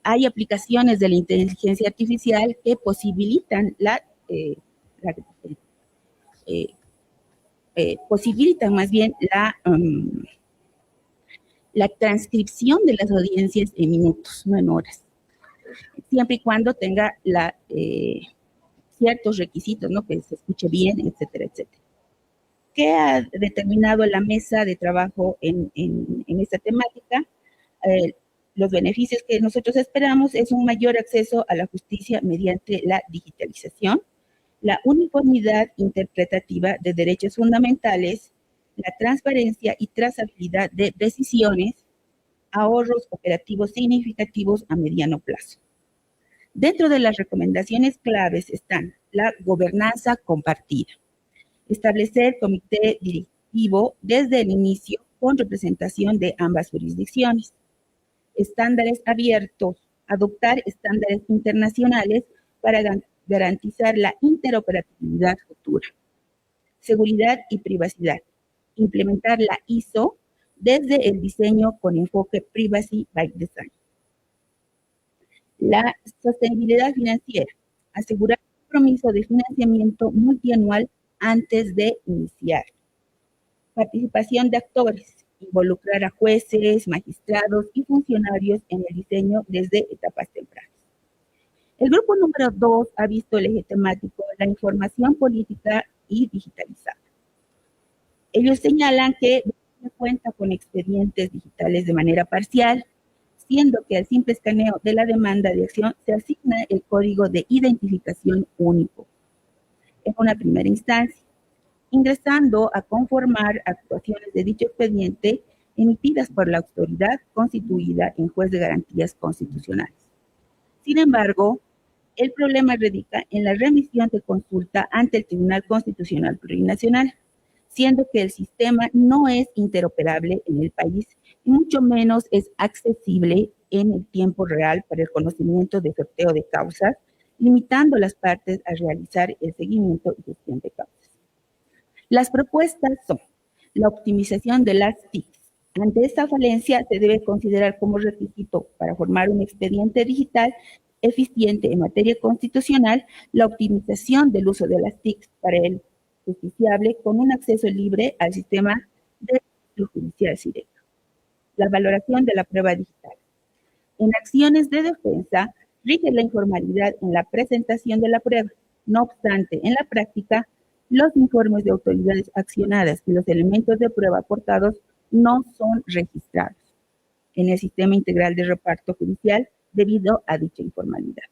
Hay aplicaciones de la inteligencia artificial que posibilitan la transcripción de las audiencias en minutos, no en horas, siempre y cuando tenga ciertos requisitos, ¿no? Que se escuche bien, etcétera, etcétera. ¿Qué ha determinado la mesa de trabajo en esta temática? Los beneficios que nosotros esperamos es un mayor acceso a la justicia mediante la digitalización, la uniformidad interpretativa de derechos fundamentales, la transparencia y trazabilidad de decisiones, ahorros operativos significativos a mediano plazo. Dentro de las recomendaciones claves están la gobernanza compartida, establecer comité directivo desde el inicio con representación de ambas jurisdicciones, estándares abiertos, adoptar estándares internacionales para garantizar la interoperabilidad futura, seguridad y privacidad, implementar la ISO desde el diseño con enfoque Privacy by Design. La sostenibilidad financiera, asegurar el compromiso de financiamiento multianual antes de iniciar. Participación de actores, involucrar a jueces, magistrados y funcionarios en el diseño desde etapas tempranas. El grupo número 2 ha visto el eje temático la información política y digitalizada. Ellos señalan que no cuenta con expedientes digitales de manera parcial, siendo que al simple escaneo de la demanda de acción se asigna el código de identificación único en una primera instancia, ingresando a conformar actuaciones de dicho expediente emitidas por la autoridad constituida en juez de garantías constitucionales. Sin embargo, el problema radica en la remisión de consulta ante el Tribunal Constitucional Plurinacional, siendo que el sistema no es interoperable en el país y mucho menos es accesible en el tiempo real para el conocimiento de sorteo de causas, limitando a las partes a realizar el seguimiento y gestión de causas. Las propuestas son la optimización de las TICs. Ante esta falencia se debe considerar como requisito para formar un expediente digital eficiente en materia constitucional la optimización del uso de las TICs para el justiciable con un acceso libre al sistema de judicial directo. la valoración de la prueba digital. En acciones de defensa, rige la informalidad en la presentación de la prueba. No obstante, en la práctica, los informes de autoridades accionadas y los elementos de prueba aportados no son registrados en el sistema integral de reparto judicial debido a dicha informalidad.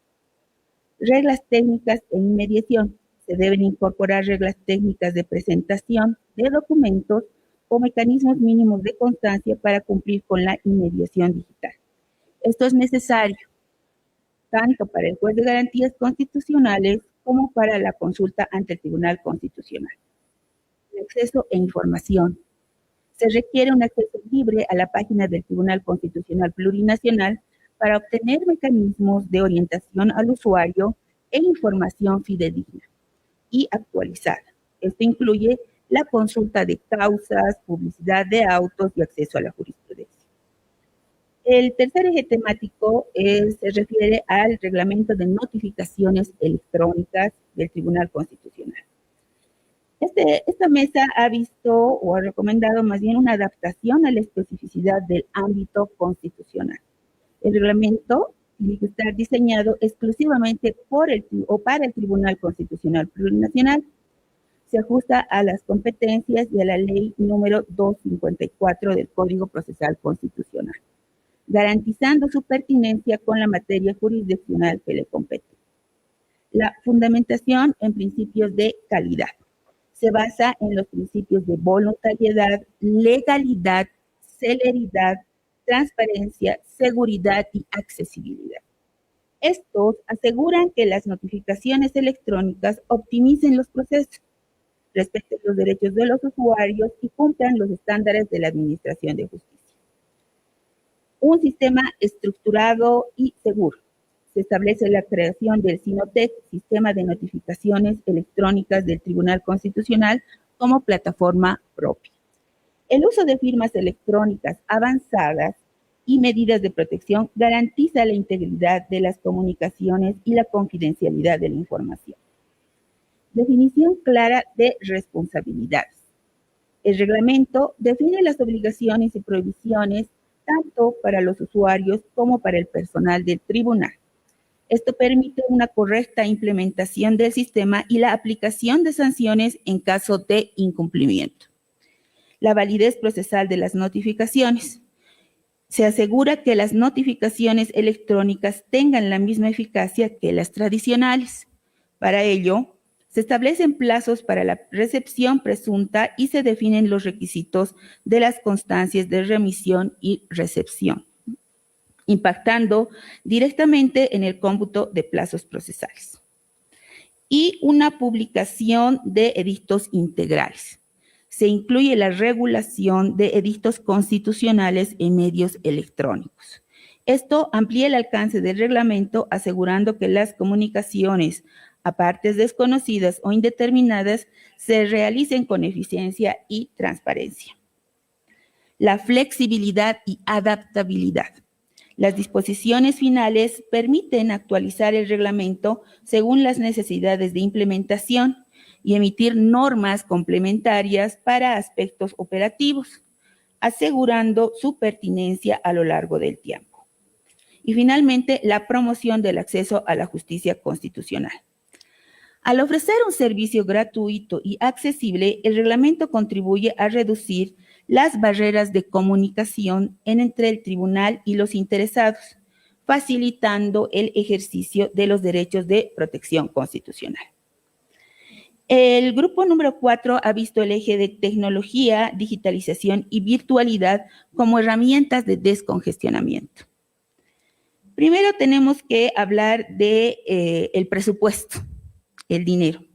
Reglas técnicas en inmediación. Se deben incorporar reglas técnicas de presentación de documentos o mecanismos mínimos de constancia para cumplir con la inmediación digital. Esto es necesario tanto para el juez de garantías constitucionales como para la consulta ante el Tribunal Constitucional. El acceso e información. Se requiere un acceso libre a la página del Tribunal Constitucional Plurinacional para obtener mecanismos de orientación al usuario e información fidedigna y actualizada. Esto incluye la consulta de causas, publicidad de autos y acceso a la jurisprudencia. El tercer eje temático se refiere al reglamento de notificaciones electrónicas del Tribunal Constitucional. Esta mesa ha visto o ha recomendado más bien una adaptación a la especificidad del ámbito constitucional. El reglamento tiene que estar diseñado exclusivamente para el Tribunal Constitucional Plurinacional. Se ajusta a las competencias y a la ley número 254 del Código Procesal Constitucional, garantizando su pertinencia con la materia jurisdiccional que le compete. La fundamentación en principios de calidad. Se basa en los principios de voluntariedad, legalidad, celeridad, transparencia, seguridad y accesibilidad. Estos aseguran que las notificaciones electrónicas optimicen los procesos, respeten los derechos de los usuarios y cumplan los estándares de la Administración de Justicia. Un sistema estructurado y seguro. Se establece la creación del SINOTEC, Sistema de Notificaciones Electrónicas del Tribunal Constitucional, como plataforma propia. El uso de firmas electrónicas avanzadas y medidas de protección garantiza la integridad de las comunicaciones y la confidencialidad de la información. Definición clara de responsabilidades. El reglamento define las obligaciones y prohibiciones tanto para los usuarios como para el personal del tribunal. Esto permite una correcta implementación del sistema y la aplicación de sanciones en caso de incumplimiento. La validez procesal de las notificaciones. Se asegura que las notificaciones electrónicas tengan la misma eficacia que las tradicionales. Para ello, se establecen plazos para la recepción presunta y se definen los requisitos de las constancias de remisión y recepción, impactando directamente en el cómputo de plazos procesales. Y una publicación de edictos integrales. Se incluye la regulación de edictos constitucionales en medios electrónicos. Esto amplía el alcance del reglamento, asegurando que las comunicaciones a partes desconocidas o indeterminadas se realicen con eficiencia y transparencia. La flexibilidad y adaptabilidad. Las disposiciones finales permiten actualizar el reglamento según las necesidades de implementación y emitir normas complementarias para aspectos operativos, asegurando su pertinencia a lo largo del tiempo. Y finalmente, la promoción del acceso a la justicia constitucional. Al ofrecer un servicio gratuito y accesible, el reglamento contribuye a reducir las barreras de comunicación entre el tribunal y los interesados, facilitando el ejercicio de los derechos de protección constitucional. El grupo número 4 ha visto el eje de tecnología, digitalización y virtualidad como herramientas de descongestionamiento. Primero tenemos que hablar de el presupuesto, el dinero.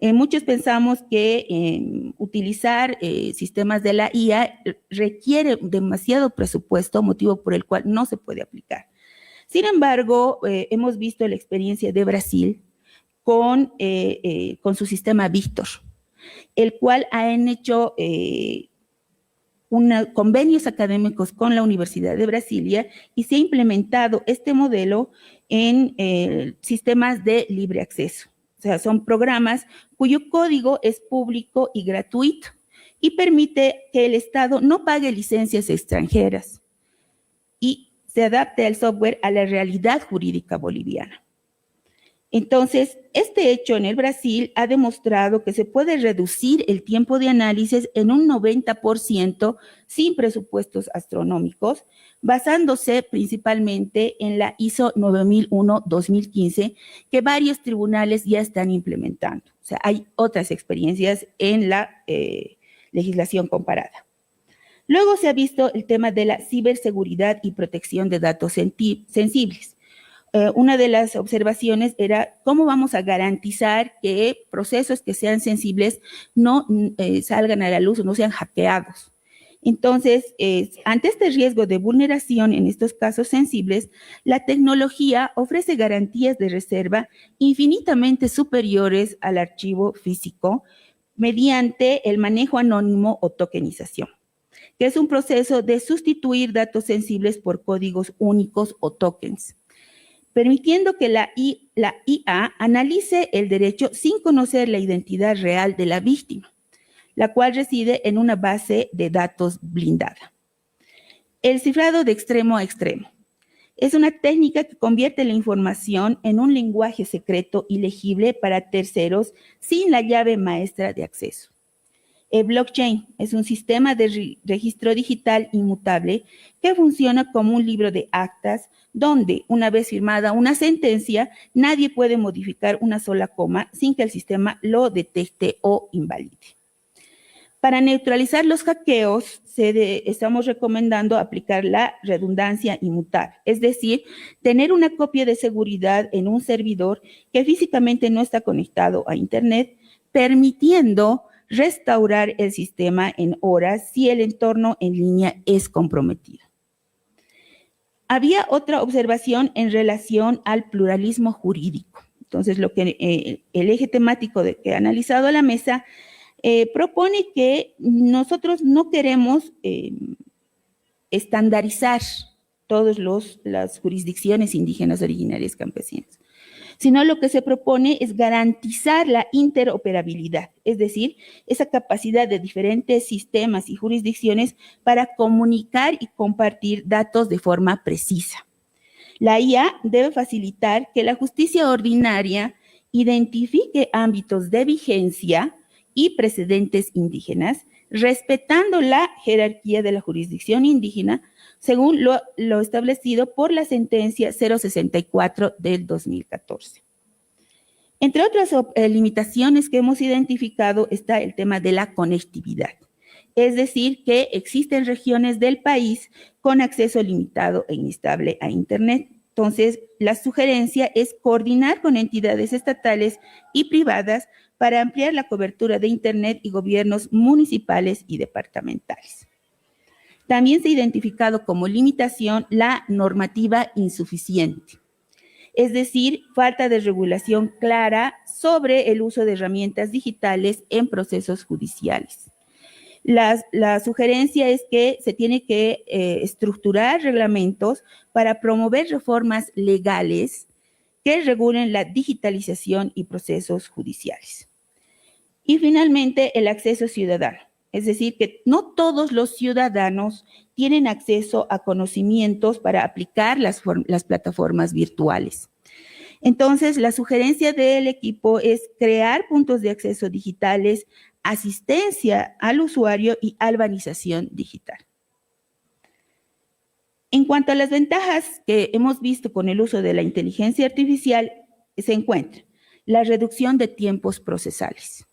Muchos pensamos que utilizar sistemas de la IA requiere demasiado presupuesto, motivo por el cual no se puede aplicar. Sin embargo, hemos visto la experiencia de Brasil con su sistema Victor, el cual han hecho convenios académicos con la Universidad de Brasilia y se ha implementado este modelo en sistemas de libre acceso. O sea, son programas cuyo código es público y gratuito y permite que el Estado no pague licencias extranjeras y se adapte al software a la realidad jurídica boliviana. Entonces, este hecho en el Brasil ha demostrado que se puede reducir el tiempo de análisis en un 90% sin presupuestos astronómicos, basándose principalmente en la ISO 9001-2015, que varios tribunales ya están implementando. O sea, hay otras experiencias en la legislación comparada. Luego se ha visto el tema de la ciberseguridad y protección de datos sensibles. Una de las observaciones era cómo vamos a garantizar que procesos que sean sensibles no salgan a la luz o no sean hackeados. Entonces, ante este riesgo de vulneración en estos casos sensibles, la tecnología ofrece garantías de reserva infinitamente superiores al archivo físico mediante el manejo anónimo o tokenización, que es un proceso de sustituir datos sensibles por códigos únicos o tokens, permitiendo que la IA analice el derecho sin conocer la identidad real de la víctima, la cual reside en una base de datos blindada. El cifrado de extremo a extremo es una técnica que convierte la información en un lenguaje secreto y legible para terceros sin la llave maestra de acceso. El blockchain es un sistema de registro digital inmutable que funciona como un libro de actas donde, una vez firmada una sentencia, nadie puede modificar una sola coma sin que el sistema lo detecte o invalide. Para neutralizar los hackeos, estamos recomendando aplicar la redundancia inmutable, es decir, tener una copia de seguridad en un servidor que físicamente no está conectado a Internet, permitiendo restaurar el sistema en horas si el entorno en línea es comprometido. Había otra observación en relación al pluralismo jurídico. Entonces, lo que el eje temático que ha analizado la mesa propone que nosotros no queremos estandarizar todas las jurisdicciones indígenas originarias campesinas, sino lo que se propone es garantizar la interoperabilidad, es decir, esa capacidad de diferentes sistemas y jurisdicciones para comunicar y compartir datos de forma precisa. La IA debe facilitar que la justicia ordinaria identifique ámbitos de vigencia y precedentes indígenas, respetando la jerarquía de la jurisdicción indígena, según lo establecido por la sentencia 064 del 2014. Entre otras limitaciones que hemos identificado está el tema de la conectividad, es decir, que existen regiones del país con acceso limitado e inestable a Internet. Entonces, la sugerencia es coordinar con entidades estatales y privadas para ampliar la cobertura de Internet y gobiernos municipales y departamentales. También se ha identificado como limitación la normativa insuficiente, es decir, falta de regulación clara sobre el uso de herramientas digitales en procesos judiciales. La sugerencia es que se tiene que estructurar reglamentos para promover reformas legales que regulen la digitalización y procesos judiciales. Y finalmente, el acceso ciudadano. Es decir, que no todos los ciudadanos tienen acceso a conocimientos para aplicar las plataformas virtuales. Entonces, la sugerencia del equipo es crear puntos de acceso digitales, asistencia al usuario y albanización digital. En cuanto a las ventajas que hemos visto con el uso de la inteligencia artificial, se encuentra la reducción de tiempos procesales,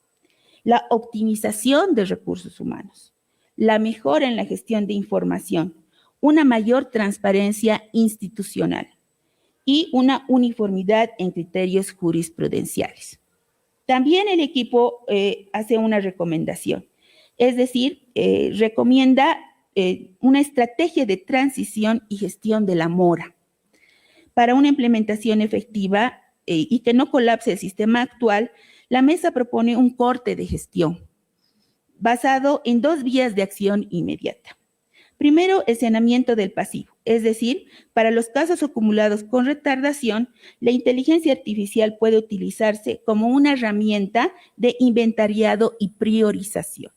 la optimización de recursos humanos, la mejora en la gestión de información, una mayor transparencia institucional y una uniformidad en criterios jurisprudenciales. También el equipo hace una recomendación, es decir, recomienda una estrategia de transición y gestión de la mora para una implementación efectiva y que no colapse el sistema actual. La mesa propone un corte de gestión basado en 2 vías de acción inmediata. Primero, el saneamiento del pasivo, es decir, para los casos acumulados con retardación, la inteligencia artificial puede utilizarse como una herramienta de inventariado y priorización.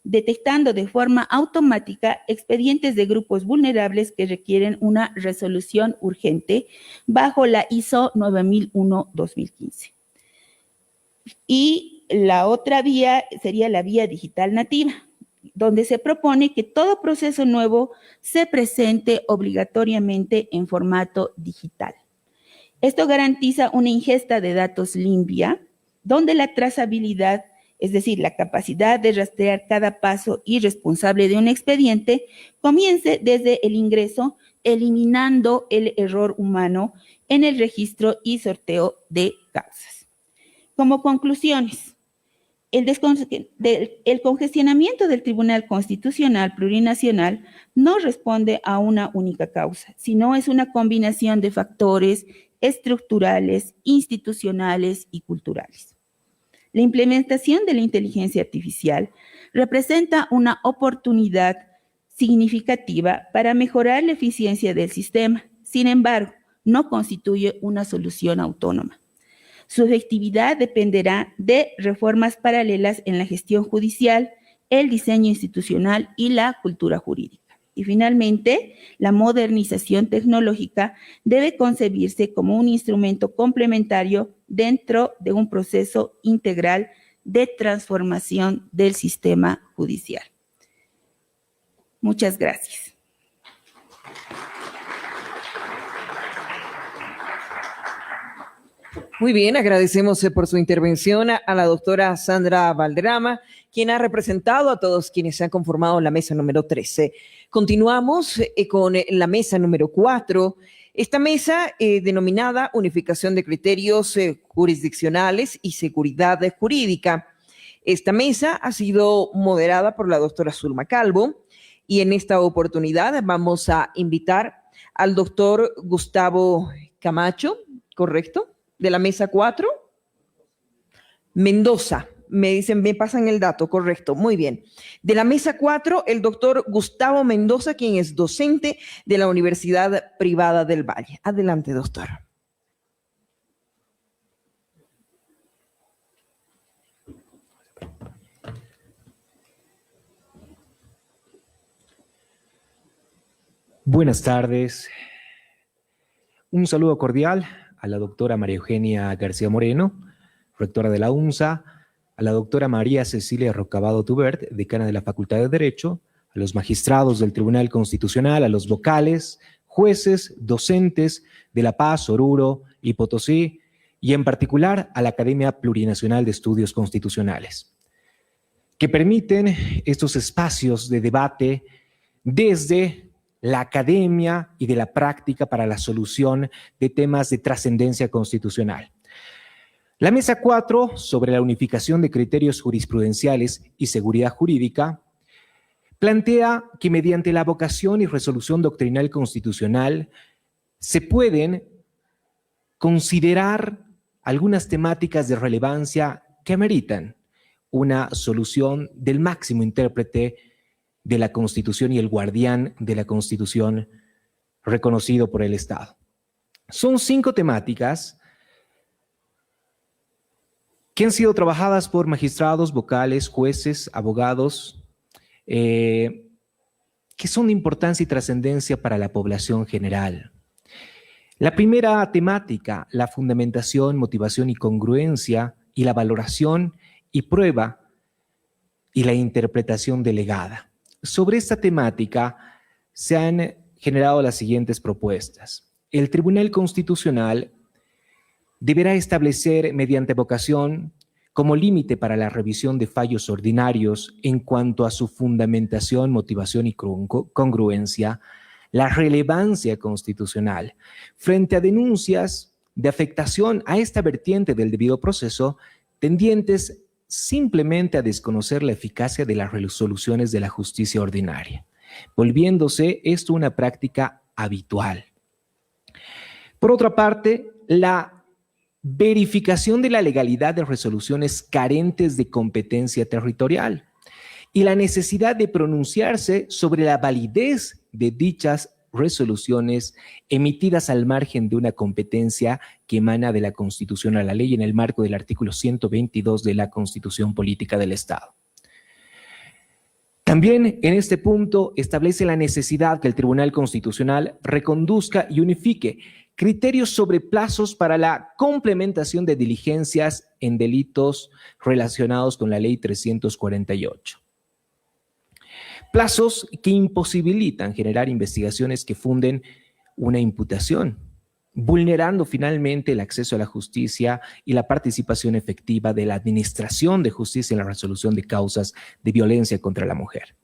detectando de forma automática expedientes de grupos vulnerables que requieren una resolución urgente bajo la ISO 9001-2015. Y la otra vía sería la vía digital nativa, donde se propone que todo proceso nuevo se presente obligatoriamente en formato digital. Esto garantiza una ingesta de datos limpia, donde la trazabilidad, es decir, la capacidad de rastrear cada paso y responsable de un expediente, comience desde el ingreso, eliminando el error humano en el registro y sorteo de causas. Como conclusiones, el congestionamiento del Tribunal Constitucional Plurinacional no responde a una única causa, sino es una combinación de factores estructurales, institucionales y culturales. La implementación de la inteligencia artificial representa una oportunidad significativa para mejorar la eficiencia del sistema. Sin embargo, no constituye una solución autónoma. Su efectividad dependerá de reformas paralelas en la gestión judicial, el diseño institucional y la cultura jurídica. Y finalmente, la modernización tecnológica debe concebirse como un instrumento complementario dentro de un proceso integral de transformación del sistema judicial. Muchas gracias. Muy bien, agradecemos por su intervención a la doctora Sandra Valderrama, quien ha representado a todos quienes se han conformado la mesa número 13. Continuamos con la mesa número 4. Esta mesa denominada Unificación de Criterios Jurisdiccionales y Seguridad Jurídica. Esta mesa ha sido moderada por la doctora Zulma Calvo y en esta oportunidad vamos a invitar al doctor Gustavo Camacho, ¿correcto? De la mesa 4. Mendoza. Me dicen, me pasan el dato, correcto, muy bien. De la mesa 4, el doctor Gustavo Mendoza, quien es docente de la Universidad Privada del Valle. Adelante, doctor. Buenas tardes. Un saludo cordial a la doctora María Eugenia García Moreno, rectora de la UNSA, a la doctora María Cecilia Rocabado Tubert, decana de la Facultad de Derecho, a los magistrados del Tribunal Constitucional, a los vocales, jueces, docentes de La Paz, Oruro y Potosí, y en particular a la Academia Plurinacional de Estudios Constitucionales, que permiten estos espacios de debate desde la academia y de la práctica para la solución de temas de trascendencia constitucional. La mesa 4, sobre la unificación de criterios jurisprudenciales y seguridad jurídica, plantea que mediante la vocación y resolución doctrinal constitucional se pueden considerar algunas temáticas de relevancia que ameritan una solución del máximo intérprete de la Constitución y el guardián de la Constitución reconocido por el Estado. Son 5 temáticas que han sido trabajadas por magistrados, vocales, jueces, abogados, que son de importancia y trascendencia para la población general. La primera temática, la fundamentación, motivación y congruencia, y la valoración y prueba y la interpretación delegada. Sobre esta temática se han generado las siguientes propuestas. El Tribunal Constitucional deberá establecer mediante vocación como límite para la revisión de fallos ordinarios en cuanto a su fundamentación, motivación y congruencia, la relevancia constitucional frente a denuncias de afectación a esta vertiente del debido proceso tendientes simplemente a desconocer la eficacia de las resoluciones de la justicia ordinaria, volviéndose esto una práctica habitual. Por otra parte, la verificación de la legalidad de resoluciones carentes de competencia territorial y la necesidad de pronunciarse sobre la validez de dichas resoluciones emitidas al margen de una competencia que emana de la Constitución a la ley en el marco del artículo 122 de la Constitución Política del Estado. También en este punto establece la necesidad que el Tribunal Constitucional reconduzca y unifique criterios sobre plazos para la complementación de diligencias en delitos relacionados con la Ley 348. Plazos que imposibilitan generar investigaciones que funden una imputación, vulnerando finalmente el acceso a la justicia y la participación efectiva de la administración de justicia en la resolución de causas de violencia contra la mujer.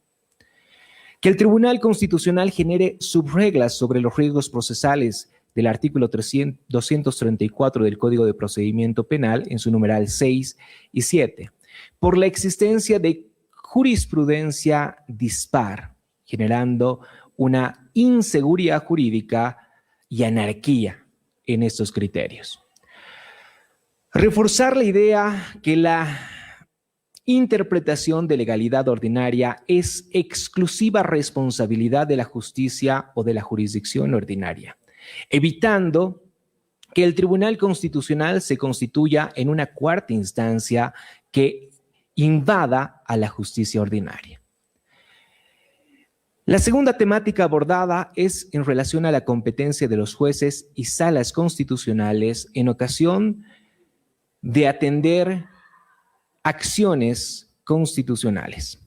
Que el Tribunal Constitucional genere subreglas sobre los riesgos procesales del artículo 234 del Código de Procedimiento Penal en su numeral 6 y 7, por la existencia de jurisprudencia dispar, generando una inseguridad jurídica y anarquía en estos criterios. Reforzar la idea que la interpretación de legalidad ordinaria es exclusiva responsabilidad de la justicia o de la jurisdicción ordinaria, evitando que el Tribunal Constitucional se constituya en una cuarta instancia que invada a la justicia ordinaria. La segunda temática abordada es en relación a la competencia de los jueces y salas constitucionales en ocasión de atender acciones constitucionales.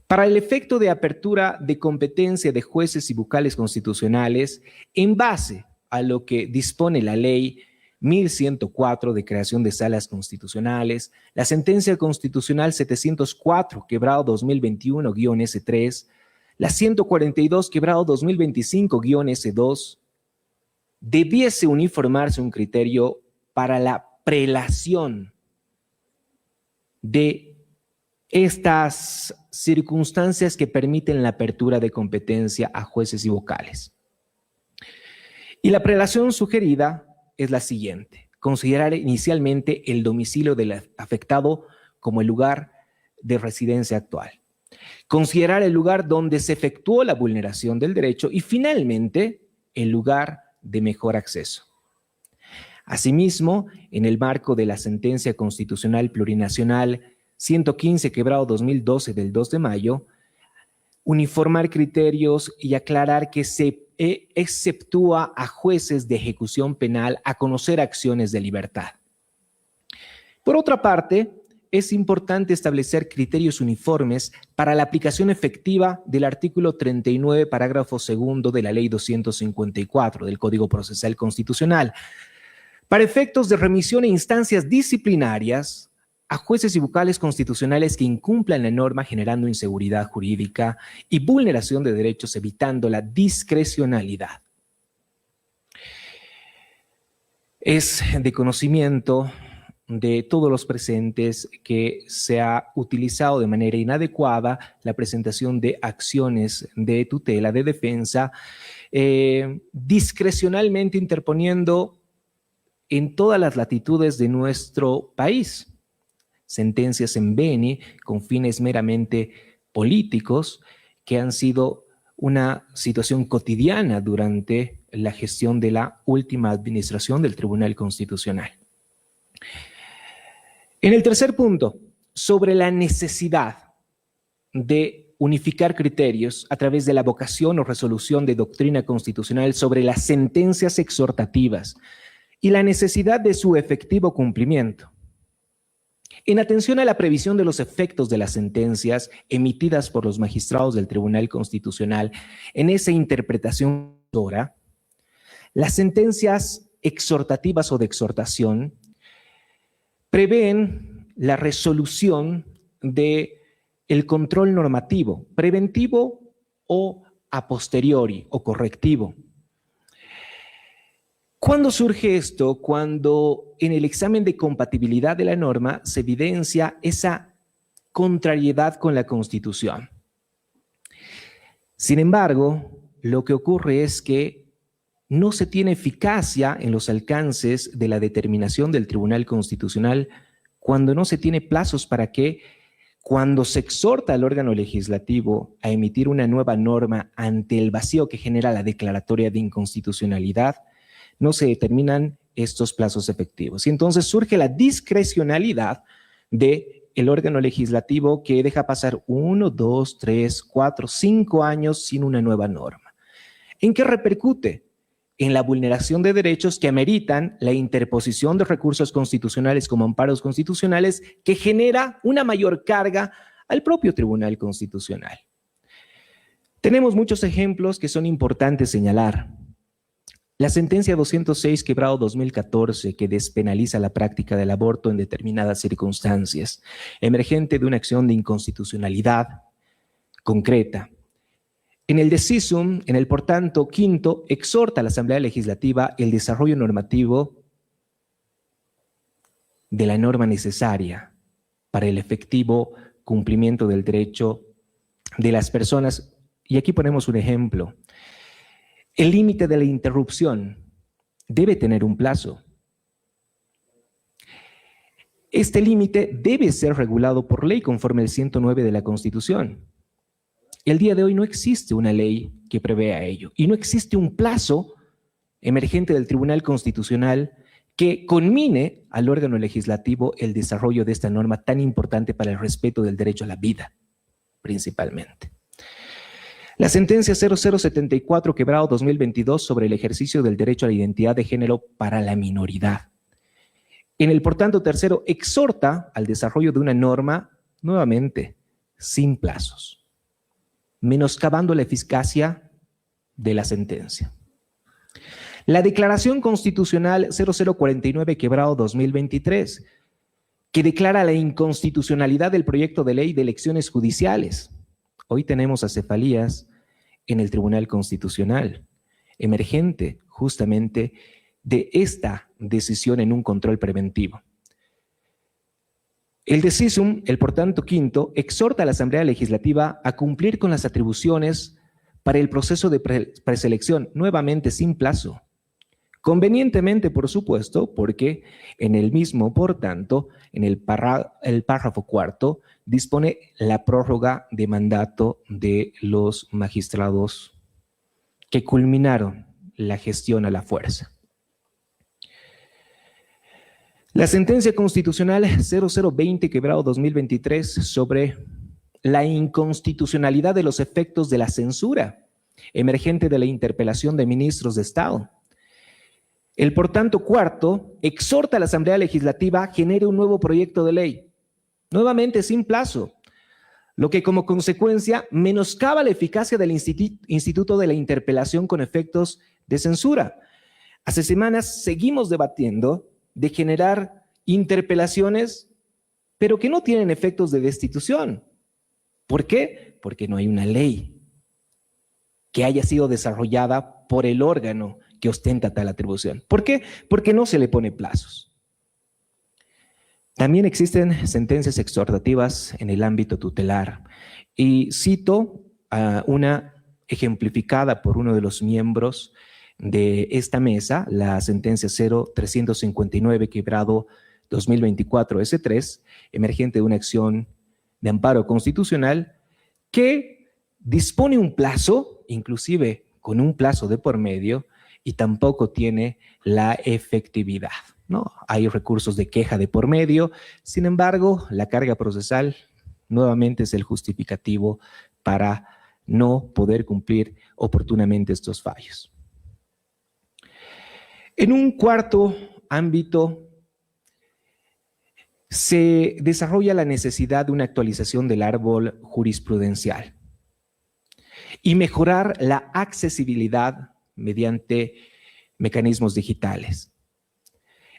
Para el efecto de apertura de competencia de jueces y vocales constitucionales, en base a lo que dispone la Ley 1104 de creación de salas constitucionales, la sentencia constitucional 704/2021-S3, la 142/2025-S2, debiese uniformarse un criterio para la prelación de estas circunstancias que permiten la apertura de competencia a jueces y vocales. Y la prelación sugerida es la siguiente: considerar inicialmente el domicilio del afectado como el lugar de residencia actual, considerar el lugar donde se efectuó la vulneración del derecho y finalmente el lugar de mejor acceso. Asimismo, en el marco de la sentencia constitucional plurinacional 115/2012 del 2 de mayo, uniformar criterios y aclarar que se exceptúa a jueces de ejecución penal a conocer acciones de libertad. Por otra parte, es importante establecer criterios uniformes para la aplicación efectiva del artículo 39, parágrafo 2 de la Ley 254 del Código Procesal Constitucional, para efectos de remisión e instancias disciplinarias a jueces y vocales constitucionales que incumplan la norma, generando inseguridad jurídica y vulneración de derechos, evitando la discrecionalidad. Es de conocimiento de todos los presentes que se ha utilizado de manera inadecuada la presentación de acciones de tutela, de defensa, discrecionalmente interponiendo en todas las latitudes de nuestro país sentencias en beni con fines meramente políticos que han sido una situación cotidiana durante la gestión de la última administración del Tribunal Constitucional. En el tercer punto, sobre la necesidad de unificar criterios a través de la vocación o resolución de doctrina constitucional sobre las sentencias exhortativas y la necesidad de su efectivo cumplimiento. En atención a la previsión de los efectos de las sentencias emitidas por los magistrados del Tribunal Constitucional en esa interpretación, las sentencias exhortativas o de exhortación prevén la resolución del control normativo, preventivo o a posteriori o correctivo. ¿Cuándo surge esto? Cuando en el examen de compatibilidad de la norma se evidencia esa contrariedad con la Constitución. Sin embargo, lo que ocurre es que no se tiene eficacia en los alcances de la determinación del Tribunal Constitucional cuando no se tiene plazos para que, cuando se exhorta al órgano legislativo a emitir una nueva norma ante el vacío que genera la declaratoria de inconstitucionalidad, no se determinan estos plazos efectivos. Y entonces surge la discrecionalidad del órgano legislativo que deja pasar 1, 2, 3, 4, 5 años sin una nueva norma. ¿En qué repercute? En la vulneración de derechos que ameritan la interposición de recursos constitucionales como amparos constitucionales, que genera una mayor carga al propio Tribunal Constitucional. Tenemos muchos ejemplos que son importantes señalar. La sentencia 206/2014, que despenaliza la práctica del aborto en determinadas circunstancias, emergente de una acción de inconstitucionalidad concreta. En el decisum, en el por tanto quinto, exhorta a la Asamblea Legislativa el desarrollo normativo de la norma necesaria para el efectivo cumplimiento del derecho de las personas. Y aquí ponemos un ejemplo. El límite de la interrupción debe tener un plazo. Este límite debe ser regulado por ley conforme al 109 de la Constitución. El día de hoy no existe una ley que prevea ello y no existe un plazo emergente del Tribunal Constitucional que conmine al órgano legislativo el desarrollo de esta norma tan importante para el respeto del derecho a la vida, principalmente. La sentencia 0074/2022 sobre el ejercicio del derecho a la identidad de género para la minoridad. En el por tanto tercero, exhorta al desarrollo de una norma, nuevamente, sin plazos, menoscabando la eficacia de la sentencia. La Declaración Constitucional 0049/2023, que declara la inconstitucionalidad del proyecto de ley de elecciones judiciales. Hoy tenemos acefalías en el Tribunal Constitucional, emergente justamente de esta decisión en un control preventivo. El decisum, el por tanto quinto, exhorta a la Asamblea Legislativa a cumplir con las atribuciones para el proceso de preselección, nuevamente sin plazo. Convenientemente, por supuesto, porque en el mismo, por tanto, en el párrafo cuarto, dispone la prórroga de mandato de los magistrados que culminaron la gestión a la fuerza. La sentencia constitucional 0020/2023 sobre la inconstitucionalidad de los efectos de la censura emergente de la interpelación de ministros de Estado. El por tanto cuarto exhorta a la Asamblea Legislativa a genere un nuevo proyecto de ley, nuevamente sin plazo, lo que como consecuencia menoscaba la eficacia del instituto de la interpelación con efectos de censura. Hace semanas seguimos debatiendo de generar interpelaciones, pero que no tienen efectos de destitución. ¿Por qué? Porque no hay una ley que haya sido desarrollada por el órgano que ostenta tal atribución. ¿Por qué? Porque no se le pone plazos. También existen sentencias exhortativas en el ámbito tutelar. Y cito a una ejemplificada por uno de los miembros de esta mesa, la sentencia 0359/2024 S3, emergente de una acción de amparo constitucional, que dispone un plazo, inclusive con un plazo de por medio, y tampoco tiene la efectividad, ¿no? Hay recursos de queja de por medio, sin embargo, la carga procesal nuevamente es el justificativo para no poder cumplir oportunamente estos fallos. En un cuarto ámbito, se desarrolla la necesidad de una actualización del árbol jurisprudencial y mejorar la accesibilidad mediante mecanismos digitales.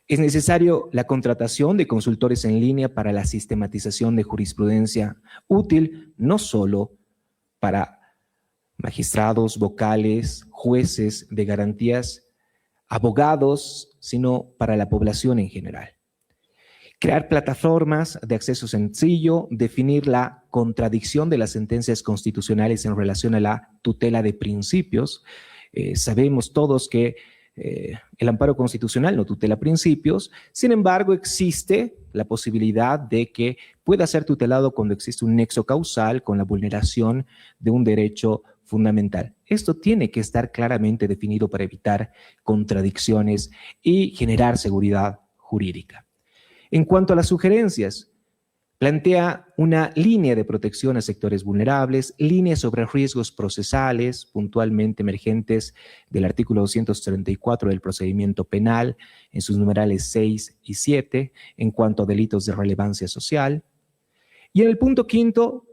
Es necesario la contratación de consultores en línea para la sistematización de jurisprudencia, útil no solo para magistrados, vocales, jueces de garantías, abogados, sino para la población en general. Crear plataformas de acceso sencillo, definir la contradicción de las sentencias constitucionales en relación a la tutela de principios. Sabemos todos que el amparo constitucional no tutela principios, sin embargo existe la posibilidad de que pueda ser tutelado cuando existe un nexo causal con la vulneración de un derecho fundamental. Esto tiene que estar claramente definido para evitar contradicciones y generar seguridad jurídica. En cuanto a las sugerencias, Plantea una línea de protección a sectores vulnerables, líneas sobre riesgos procesales puntualmente emergentes del artículo 234 del procedimiento penal en sus numerales 6 y 7 en cuanto a delitos de relevancia social. Y en el punto quinto,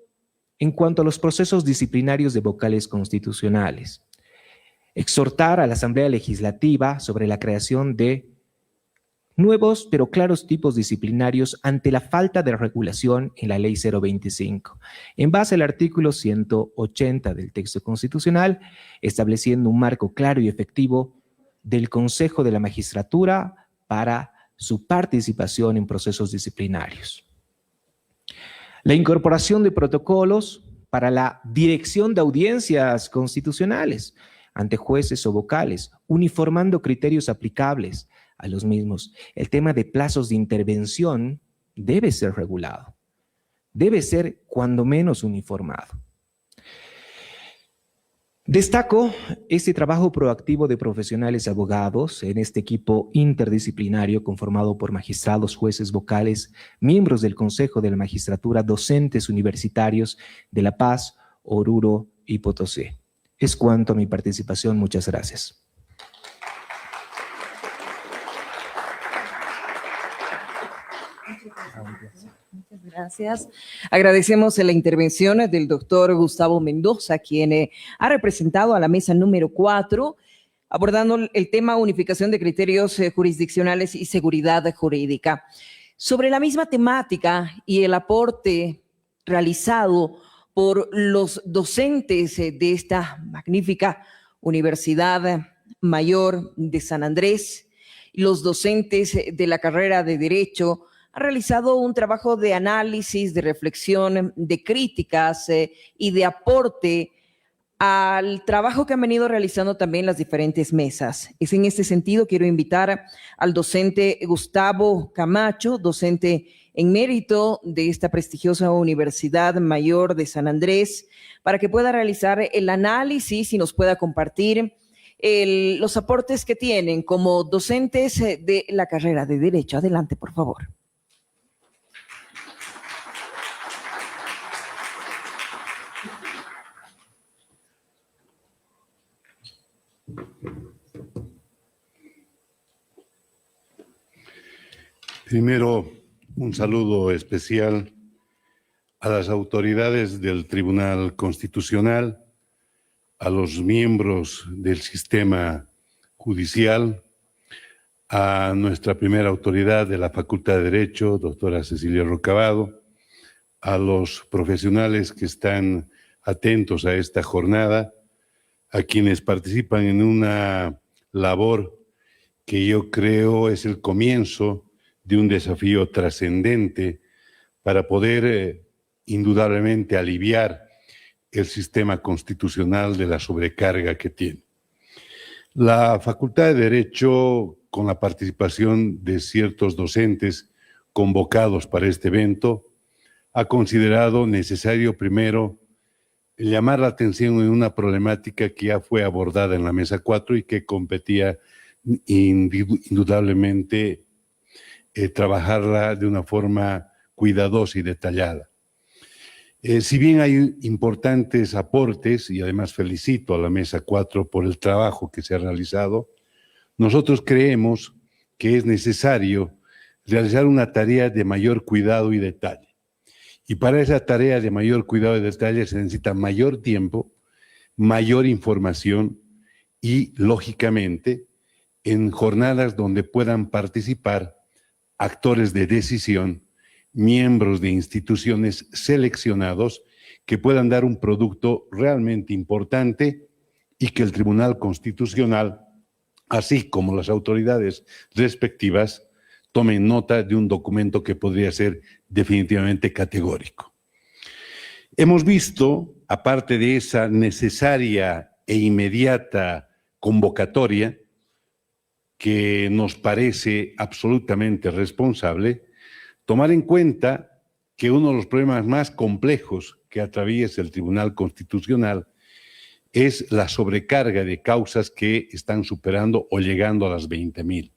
en cuanto a los procesos disciplinarios de vocales constitucionales, exhortar a la Asamblea Legislativa sobre la creación de nuevos pero claros tipos disciplinarios ante la falta de regulación en la Ley 025, en base al artículo 180 del texto constitucional, estableciendo un marco claro y efectivo del Consejo de la Magistratura para su participación en procesos disciplinarios. La incorporación de protocolos para la dirección de audiencias constitucionales ante jueces o vocales, uniformando criterios aplicables a los mismos. El tema de plazos de intervención debe ser regulado, debe ser cuando menos uniformado. Destaco este trabajo proactivo de profesionales abogados en este equipo interdisciplinario conformado por magistrados, jueces, vocales, miembros del Consejo de la Magistratura, docentes universitarios de La Paz, Oruro y Potosí. Es cuanto a mi participación. Muchas gracias. Muchas gracias. Agradecemos la intervención del doctor Gustavo Mendoza, quien ha representado a la mesa número 4, abordando el tema unificación de criterios jurisdiccionales y seguridad jurídica. Sobre la misma temática y el aporte realizado por los docentes de esta magnífica Universidad Mayor de San Andrés, los docentes de la carrera de Derecho, ha realizado un trabajo de análisis, de reflexión, de críticas y de aporte al trabajo que han venido realizando también las diferentes mesas. Es en este sentido, quiero invitar al docente Gustavo Camacho, docente en mérito de esta prestigiosa Universidad Mayor de San Andrés, para que pueda realizar el análisis y nos pueda compartir los aportes que tienen como docentes de la carrera de Derecho. Adelante, por favor. Primero, un saludo especial a las autoridades del Tribunal Constitucional, a los miembros del sistema judicial, a nuestra primera autoridad de la Facultad de Derecho, doctora Cecilia Rocabado, a los profesionales que están atentos a esta jornada, a quienes participan en una labor que yo creo es el comienzo de un desafío trascendente para poder indudablemente aliviar el sistema constitucional de la sobrecarga que tiene. La Facultad de Derecho, con la participación de ciertos docentes convocados para este evento, ha considerado necesario primero llamar la atención en una problemática que ya fue abordada en la Mesa 4 y que competía indudablemente trabajarla de una forma cuidadosa y detallada. Si bien hay importantes aportes, y además felicito a la Mesa 4 por el trabajo que se ha realizado, nosotros creemos que es necesario realizar una tarea de mayor cuidado y detalle. Y para esa tarea de mayor cuidado y detalle se necesita mayor tiempo, mayor información y, lógicamente, en jornadas donde puedan participar actores de decisión, miembros de instituciones seleccionados que puedan dar un producto realmente importante y que el Tribunal Constitucional, así como las autoridades respectivas, tomen nota de un documento que podría ser definitivamente categórico. Hemos visto, aparte de esa necesaria e inmediata convocatoria, que nos parece absolutamente responsable, tomar en cuenta que uno de los problemas más complejos que atraviesa el Tribunal Constitucional es la sobrecarga de causas que están superando o llegando a las 20,000.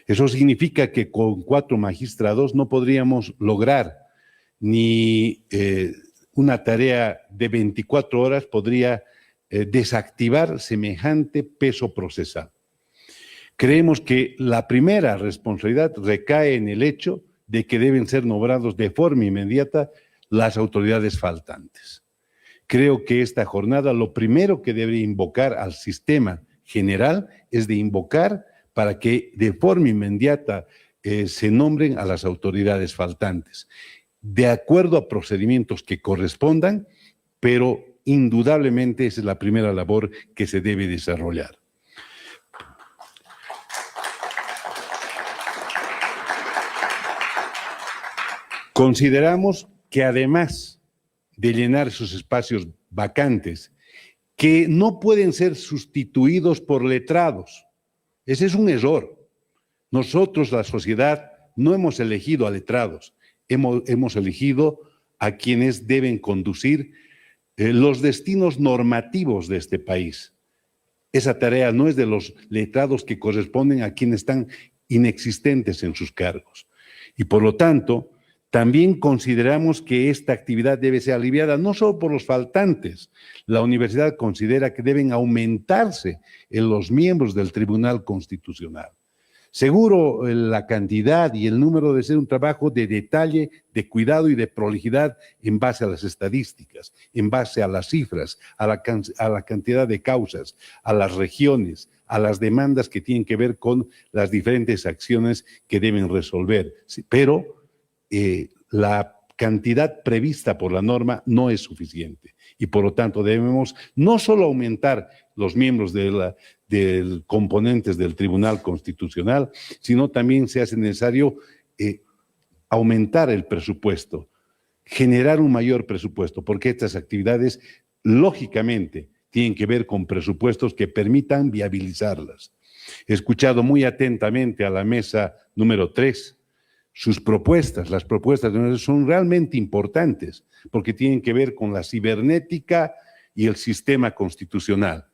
Eso significa que con 4 magistrados no podríamos lograr ni una tarea de 24 horas podría desactivar semejante peso procesal. Creemos que la primera responsabilidad recae en el hecho de que deben ser nombrados de forma inmediata las autoridades faltantes. Creo que esta jornada lo primero que debe invocar al sistema general es de invocar para que de forma inmediata se nombren a las autoridades faltantes, de acuerdo a procedimientos que correspondan, pero indudablemente esa es la primera labor que se debe desarrollar. Consideramos que además de llenar esos espacios vacantes, que no pueden ser sustituidos por letrados. Ese es un error. Nosotros, la sociedad, no hemos elegido a letrados, hemos elegido a quienes deben conducir los destinos normativos de este país. Esa tarea no es de los letrados que corresponden a quienes están inexistentes en sus cargos. Y por lo tanto, también consideramos que esta actividad debe ser aliviada no solo por los faltantes. La universidad considera que deben aumentarse en los miembros del Tribunal Constitucional. Seguro la cantidad y el número debe ser un trabajo de detalle, de cuidado y de prolijidad en base a las estadísticas, en base a las cifras, a la cantidad de causas, a las regiones, a las demandas que tienen que ver con las diferentes acciones que deben resolver. Pero la cantidad prevista por la norma no es suficiente y por lo tanto debemos no solo aumentar los miembros del componentes del Tribunal Constitucional, sino también se hace necesario aumentar el presupuesto, generar un mayor presupuesto, porque estas actividades lógicamente tienen que ver con presupuestos que permitan viabilizarlas. He escuchado muy atentamente a la mesa número 3, sus propuestas, las propuestas son realmente importantes porque tienen que ver con la cibernética y el sistema constitucional.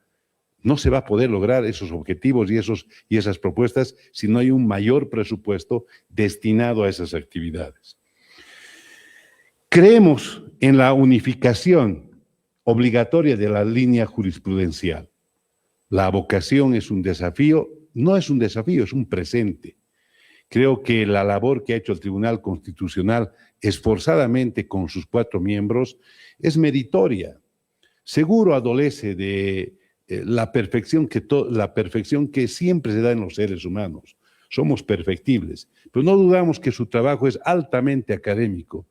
No se va a poder lograr esos objetivos y esas propuestas si no hay un mayor presupuesto destinado a esas actividades. Creemos en la unificación obligatoria de la línea jurisprudencial. La vocación es un desafío, no es un desafío, es un presente. Creo que la labor que ha hecho el Tribunal Constitucional esforzadamente con sus 4 miembros es meritoria. Seguro adolece de la perfección que siempre se da en los seres humanos. Somos perfectibles, pero no dudamos que su trabajo es altamente académico,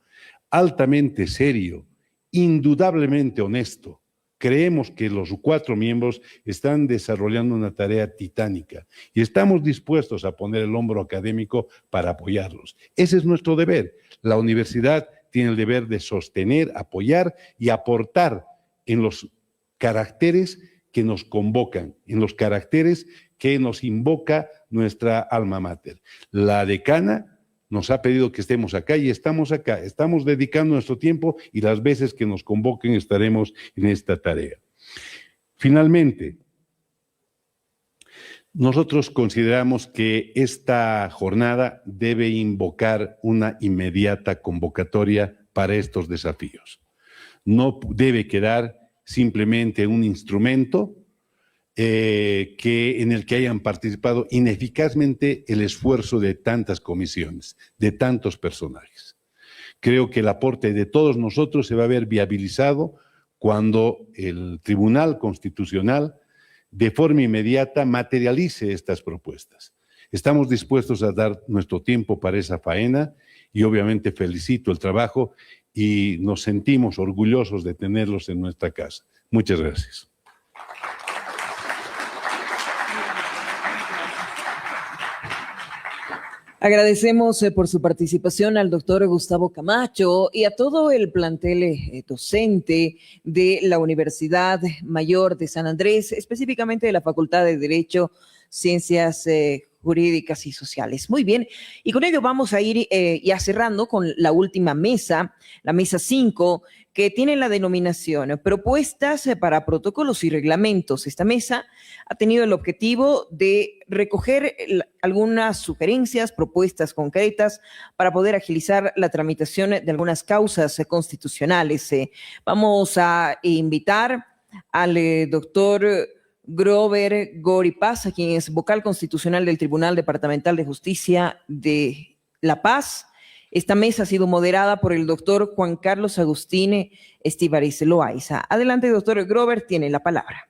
altamente serio, indudablemente honesto. Creemos que los 4 miembros están desarrollando una tarea titánica y estamos dispuestos a poner el hombro académico para apoyarlos. Ese es nuestro deber. La universidad tiene el deber de sostener, apoyar y aportar en los caracteres que nos convocan, en los caracteres que nos invoca nuestra alma mater. La decana nos ha pedido que estemos acá y estamos acá, estamos dedicando nuestro tiempo y las veces que nos convoquen estaremos en esta tarea. Finalmente, nosotros consideramos que esta jornada debe invocar una inmediata convocatoria para estos desafíos. No debe quedar simplemente un instrumento en el que hayan participado ineficazmente el esfuerzo de tantas comisiones, de tantos personajes. Creo que el aporte de todos nosotros se va a ver viabilizado cuando el Tribunal Constitucional de forma inmediata materialice estas propuestas. Estamos dispuestos a dar nuestro tiempo para esa faena y obviamente felicito el trabajo y nos sentimos orgullosos de tenerlos en nuestra casa. Muchas gracias. Agradecemos por su participación al doctor Gustavo Camacho y a todo el plantel docente de la Universidad Mayor de San Andrés, específicamente de la Facultad de Derecho, Ciencias jurídicas y sociales. Muy bien, y con ello vamos a ir ya cerrando con la última mesa, la mesa 5, que tiene la denominación Propuestas para Protocolos y Reglamentos. Esta mesa ha tenido el objetivo de recoger algunas sugerencias, propuestas concretas para poder agilizar la tramitación de algunas causas constitucionales. Vamos a invitar al doctor Grover Gori Paz, quien es vocal constitucional del Tribunal Departamental de Justicia de La Paz. Esta mesa ha sido moderada por el doctor Juan Carlos Agustín Estíbariz Loaiza. Adelante, doctor Grover, tiene la palabra.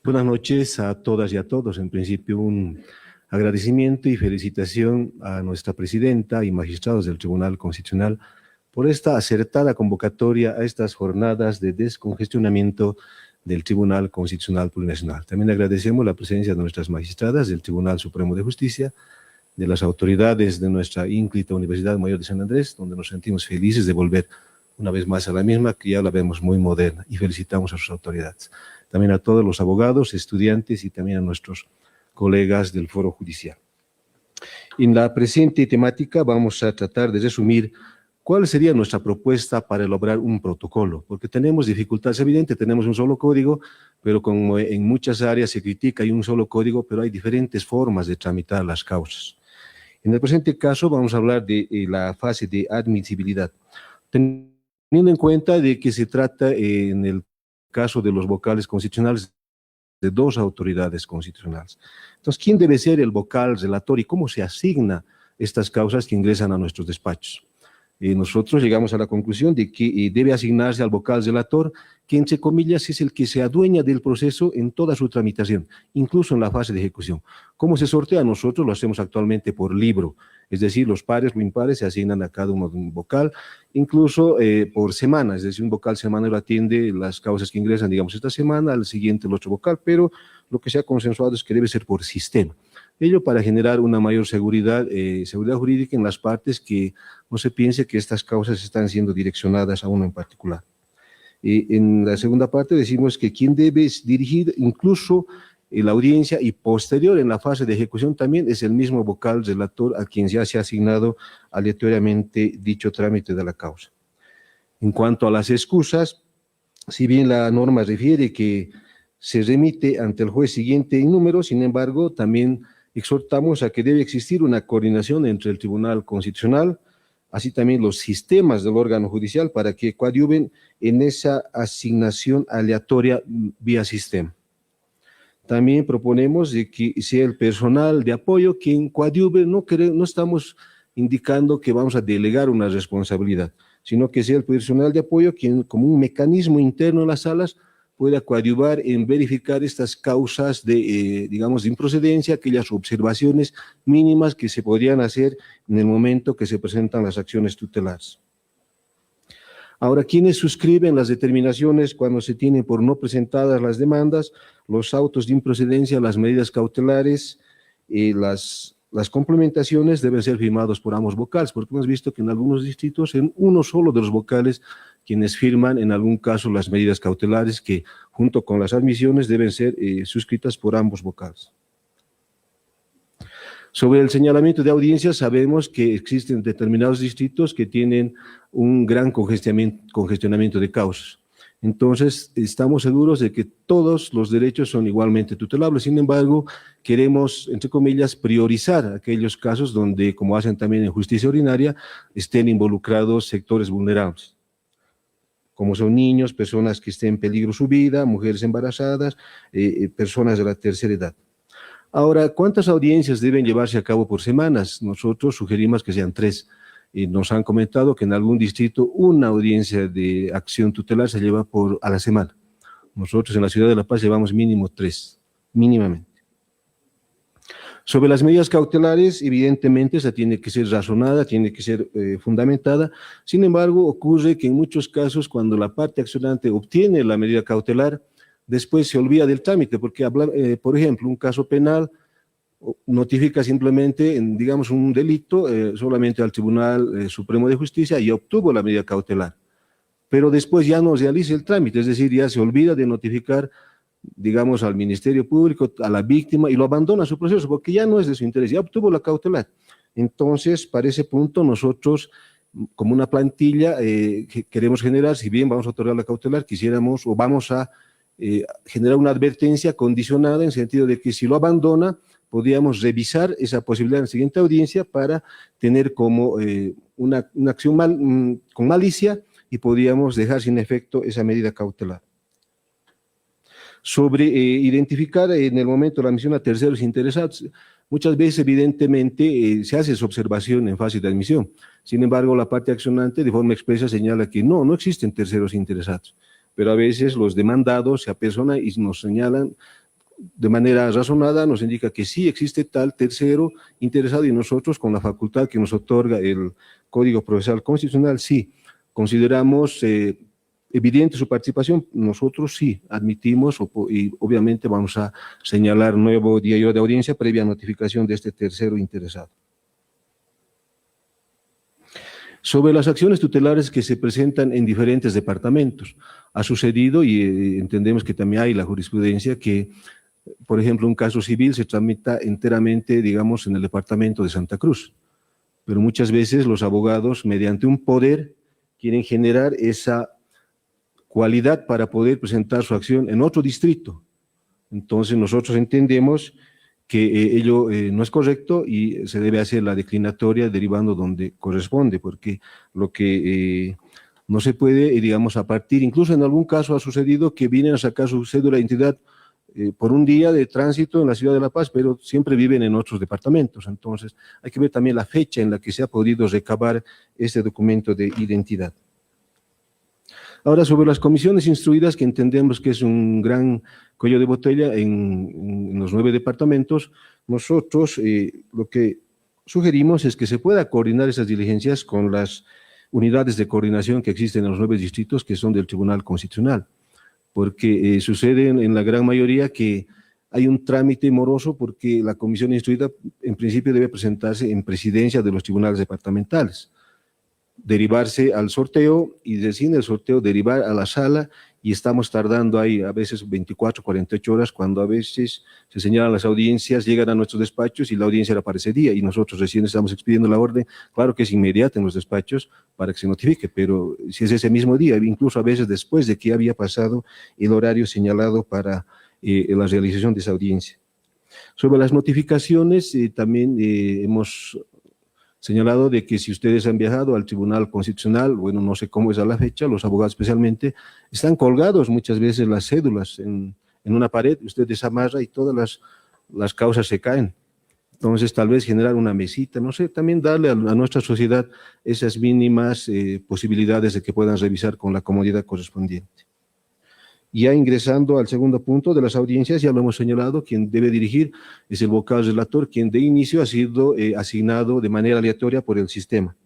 Buenas noches a todas y a todos. En principio, un agradecimiento y felicitación a nuestra presidenta y magistrados del Tribunal Constitucional por esta acertada convocatoria a estas jornadas de descongestionamiento del Tribunal Constitucional Plurinacional. También agradecemos la presencia de nuestras magistradas del Tribunal Supremo de Justicia, de las autoridades de nuestra ínclita Universidad Mayor de San Andrés, donde nos sentimos felices de volver una vez más a la misma, que ya la vemos muy moderna, y felicitamos a sus autoridades. También a todos los abogados, estudiantes y también a nuestros colegas del Foro Judicial. En la presente temática vamos a tratar de resumir cuál sería nuestra propuesta para elaborar un protocolo, porque tenemos dificultades evidentes, tenemos un solo código, pero como en muchas áreas se critica, hay un solo código, pero hay diferentes formas de tramitar las causas. En el presente caso vamos a hablar de la fase de admisibilidad, teniendo en cuenta de que se trata en el caso de los vocales constitucionales de dos autoridades constitucionales. Entonces, ¿quién debe ser el vocal relator y cómo se asigna estas causas que ingresan a nuestros despachos? Nosotros llegamos a la conclusión de que debe asignarse al vocal relator, que entre comillas es el que se adueña del proceso en toda su tramitación, incluso en la fase de ejecución. ¿Cómo se sortea? Nosotros lo hacemos actualmente por libro, es decir, los pares o impares se asignan a cada uno de un vocal, incluso por semana, es decir, un vocal semanal atiende las causas que ingresan, digamos, esta semana, al siguiente el otro vocal, pero lo que se ha consensuado es que debe ser por sistema. Ello para generar una mayor seguridad jurídica en las partes, que no se piense que estas causas están siendo direccionadas a uno en particular. En la segunda parte decimos que quien debe dirigir incluso la audiencia y posterior en la fase de ejecución también es el mismo vocal relator a quien ya se ha asignado aleatoriamente dicho trámite de la causa. En cuanto a las excusas, si bien la norma refiere que se remite ante el juez siguiente en número, sin embargo, también exhortamos a que debe existir una coordinación entre el Tribunal Constitucional, así también los sistemas del órgano judicial, para que coadyuven en esa asignación aleatoria vía sistema. También proponemos de que sea el personal de apoyo quien coadyuve, no estamos indicando que vamos a delegar una responsabilidad, sino que sea el personal de apoyo quien, como un mecanismo interno en las salas, pueda coadyuvar en verificar estas causas de, digamos, de improcedencia, aquellas observaciones mínimas que se podrían hacer en el momento que se presentan las acciones tutelares. Ahora, ¿quiénes suscriben las determinaciones cuando se tienen por no presentadas las demandas, los autos de improcedencia, las medidas cautelares, las complementaciones deben ser firmados por ambos vocales, porque hemos visto que en algunos distritos en uno solo de los vocales quienes firman en algún caso las medidas cautelares que junto con las admisiones deben ser suscritas por ambos vocales. Sobre el señalamiento de audiencias, sabemos que existen determinados distritos que tienen un gran congestionamiento de causas. Entonces, estamos seguros de que todos los derechos son igualmente tutelables. Sin embargo, queremos, entre comillas, priorizar aquellos casos donde, como hacen también en justicia ordinaria, estén involucrados sectores vulnerables, como son niños, personas que estén en peligro su vida, mujeres embarazadas, personas de la tercera edad. Ahora, ¿cuántas audiencias deben llevarse a cabo por semanas? Nosotros sugerimos que sean 3. Nos han comentado que en algún distrito una audiencia de acción tutelar se lleva a la semana. Nosotros en la ciudad de La Paz llevamos mínimo 3, mínimamente. Sobre las medidas cautelares, evidentemente esa tiene que ser razonada, tiene que ser fundamentada. Sin embargo, ocurre que en muchos casos cuando la parte accionante obtiene la medida cautelar, después se olvida del trámite, porque, por ejemplo, un caso penal, notifica simplemente, digamos, un delito solamente al Tribunal Supremo de Justicia y obtuvo la medida cautelar. Pero después ya no realiza el trámite, es decir, ya se olvida de notificar, digamos, al Ministerio Público, a la víctima, y lo abandona su proceso, porque ya no es de su interés, ya obtuvo la cautelar. Entonces, para ese punto, nosotros, como una plantilla que queremos generar, si bien vamos a otorgar la cautelar, quisiéramos o vamos a generar una advertencia condicionada en el sentido de que si lo abandona, podríamos revisar esa posibilidad en la siguiente audiencia para tener como una acción con malicia y podríamos dejar sin efecto esa medida cautelar. Sobre identificar en el momento de la admisión a terceros interesados, muchas veces evidentemente se hace esa observación en fase de admisión. Sin embargo, la parte accionante de forma expresa señala que no existen terceros interesados, pero a veces los demandados se apersonan y nos señalan de manera razonada, nos indica que sí existe tal tercero interesado y nosotros con la facultad que nos otorga el Código Procesal Constitucional, sí, consideramos evidente su participación, nosotros sí admitimos y obviamente vamos a señalar nuevo diario de audiencia previa notificación de este tercero interesado. Sobre las acciones tutelares que se presentan en diferentes departamentos, ha sucedido y entendemos que también hay la jurisprudencia que, por ejemplo, un caso civil se tramita enteramente, digamos, en el departamento de Santa Cruz, pero muchas veces los abogados, mediante un poder, quieren generar esa cualidad para poder presentar su acción en otro distrito. Entonces nosotros entendemos que ello no es correcto y se debe hacer la declinatoria derivando donde corresponde, porque lo que no se puede, digamos, a partir, incluso en algún caso ha sucedido que vienen a sacar su cédula de identidad por un día de tránsito en la ciudad de La Paz, pero siempre viven en otros departamentos. Entonces hay que ver también la fecha en la que se ha podido recabar este documento de identidad. Ahora, sobre las comisiones instruidas, que entendemos que es un gran cuello de botella en los 9 departamentos, nosotros lo que sugerimos es que se pueda coordinar esas diligencias con las unidades de coordinación que existen en los 9 distritos que son del Tribunal Constitucional, porque sucede en la gran mayoría que hay un trámite moroso porque la comisión instruida en principio debe presentarse en presidencia de los tribunales departamentales, derivarse al sorteo y recién el sorteo derivar a la sala y estamos tardando ahí a veces 24, 48 horas cuando a veces se señalan las audiencias, llegan a nuestros despachos y la audiencia era para ese día y nosotros recién estamos expidiendo la orden, claro que es inmediata en los despachos para que se notifique, pero si es ese mismo día, incluso a veces después de que había pasado el horario señalado para la realización de esa audiencia. Sobre las notificaciones también hemos señalado de que si ustedes han viajado al Tribunal Constitucional, bueno, no sé cómo es a la fecha, los abogados especialmente, están colgados muchas veces las cédulas en una pared, usted desamarra y todas las causas se caen. Entonces, tal vez generar una mesita, no sé, también darle a nuestra sociedad esas mínimas posibilidades de que puedan revisar con la comodidad correspondiente. Ya ingresando al segundo punto de las audiencias, ya lo hemos señalado, quien debe dirigir es el vocal relator, quien de inicio ha sido asignado de manera aleatoria por el sistema.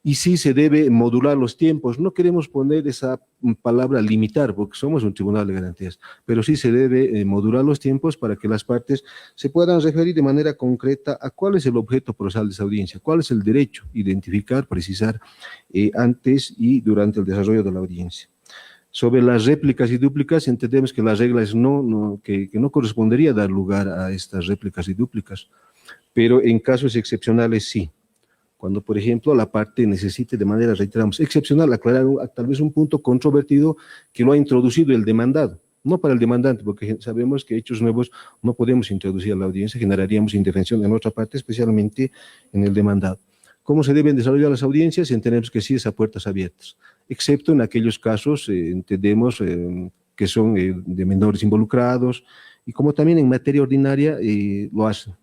Y sí se debe modular los tiempos, no queremos poner esa palabra limitar, porque somos un tribunal de garantías, pero sí se debe modular los tiempos para que las partes se puedan referir de manera concreta a cuál es el objeto procesal de esa audiencia, cuál es el derecho, identificar, precisar antes y durante el desarrollo de la audiencia. Sobre las réplicas y dúplicas, entendemos que la regla es que no correspondería dar lugar a estas réplicas y dúplicas, pero en casos excepcionales sí. Cuando, por ejemplo, la parte necesite de manera, reiteramos, excepcional, aclarar tal vez un punto controvertido que lo ha introducido el demandado, no para el demandante, porque sabemos que hechos nuevos no podemos introducir a la audiencia, generaríamos indefensión en otra parte, especialmente en el demandado. ¿Cómo se deben desarrollar las audiencias? Entendemos que sí es a puertas abiertas, excepto en aquellos casos, entendemos que son de menores involucrados, y como también en materia ordinaria lo hacen.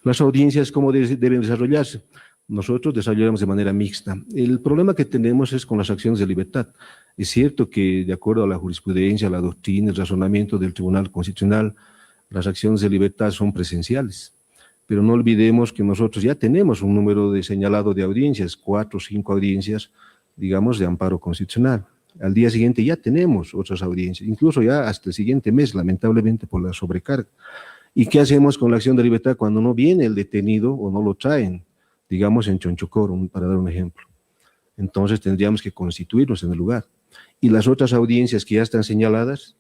Las audiencias, ¿cómo deben desarrollarse? Nosotros desarrollamos de manera mixta. El problema que tenemos es con las acciones de libertad. Es cierto que de acuerdo a la jurisprudencia, la doctrina, el razonamiento del Tribunal Constitucional, las acciones de libertad son presenciales. Pero no olvidemos que nosotros ya tenemos un número señalado de audiencias, 4 o 5 audiencias, digamos, de amparo constitucional. Al día siguiente ya tenemos otras audiencias, incluso ya hasta el siguiente mes, lamentablemente por la sobrecarga. ¿Y qué hacemos con la acción de libertad cuando no viene el detenido o no lo traen? Digamos en Chonchocoro, para dar un ejemplo. Entonces tendríamos que constituirnos en el lugar. Y las otras audiencias que ya están señaladas,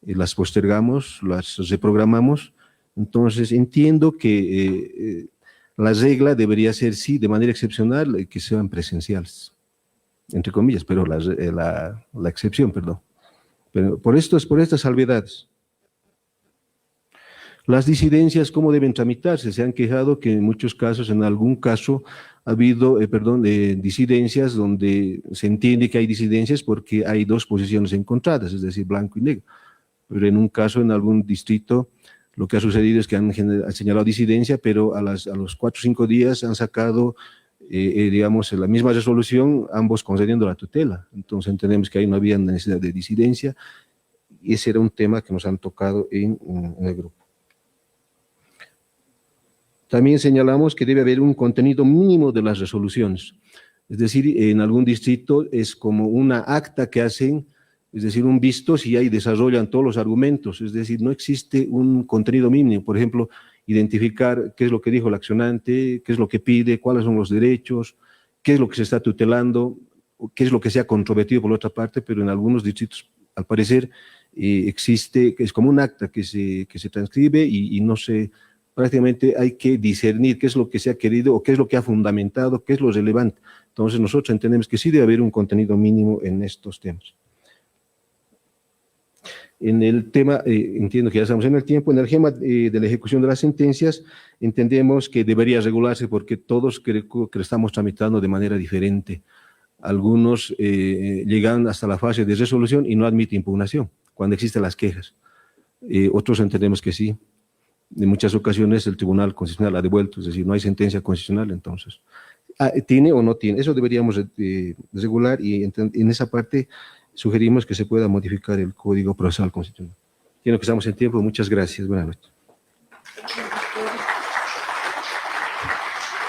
las postergamos, las reprogramamos. Entonces entiendo que la regla debería ser, sí, de manera excepcional, que sean presenciales, entre comillas, pero la excepción, perdón. Pero por estas salvedades. Las disidencias, ¿cómo deben tramitarse? Se han quejado que en muchos casos, en algún caso, ha habido, disidencias donde se entiende que hay disidencias porque hay dos posiciones encontradas, es decir, blanco y negro. Pero en un caso, en algún distrito, lo que ha sucedido es que han señalado disidencia, pero a los 4 o 5 días han sacado, digamos, la misma resolución, ambos concediendo la tutela. Entonces entendemos que ahí no había necesidad de disidencia, y ese era un tema que nos han tocado en el grupo. También señalamos que debe haber un contenido mínimo de las resoluciones. Es decir, en algún distrito es como una acta que hacen, es decir, un visto si ahí desarrollan todos los argumentos. Es decir, no existe un contenido mínimo. Por ejemplo, identificar qué es lo que dijo el accionante, qué es lo que pide, cuáles son los derechos, qué es lo que se está tutelando, qué es lo que se ha controvertido por la otra parte, pero en algunos distritos, al parecer, existe, es como un acta que se transcribe y no se... Prácticamente hay que discernir qué es lo que se ha querido o qué es lo que ha fundamentado, qué es lo relevante. Entonces nosotros entendemos que sí debe haber un contenido mínimo en estos temas. En el tema, entiendo que ya estamos en el tiempo, en el tema de la ejecución de las sentencias, entendemos que debería regularse porque todos creo que lo estamos tramitando de manera diferente. Algunos llegan hasta la fase de resolución y no admite impugnación cuando existen las quejas. Otros entendemos que sí. En muchas ocasiones el Tribunal Constitucional ha devuelto, es decir, no hay sentencia constitucional, entonces, ¿tiene o no tiene? Eso deberíamos regular y en esa parte sugerimos que se pueda modificar el Código Procesal Constitucional. Entiendo que estamos en tiempo, muchas gracias, buenas noches.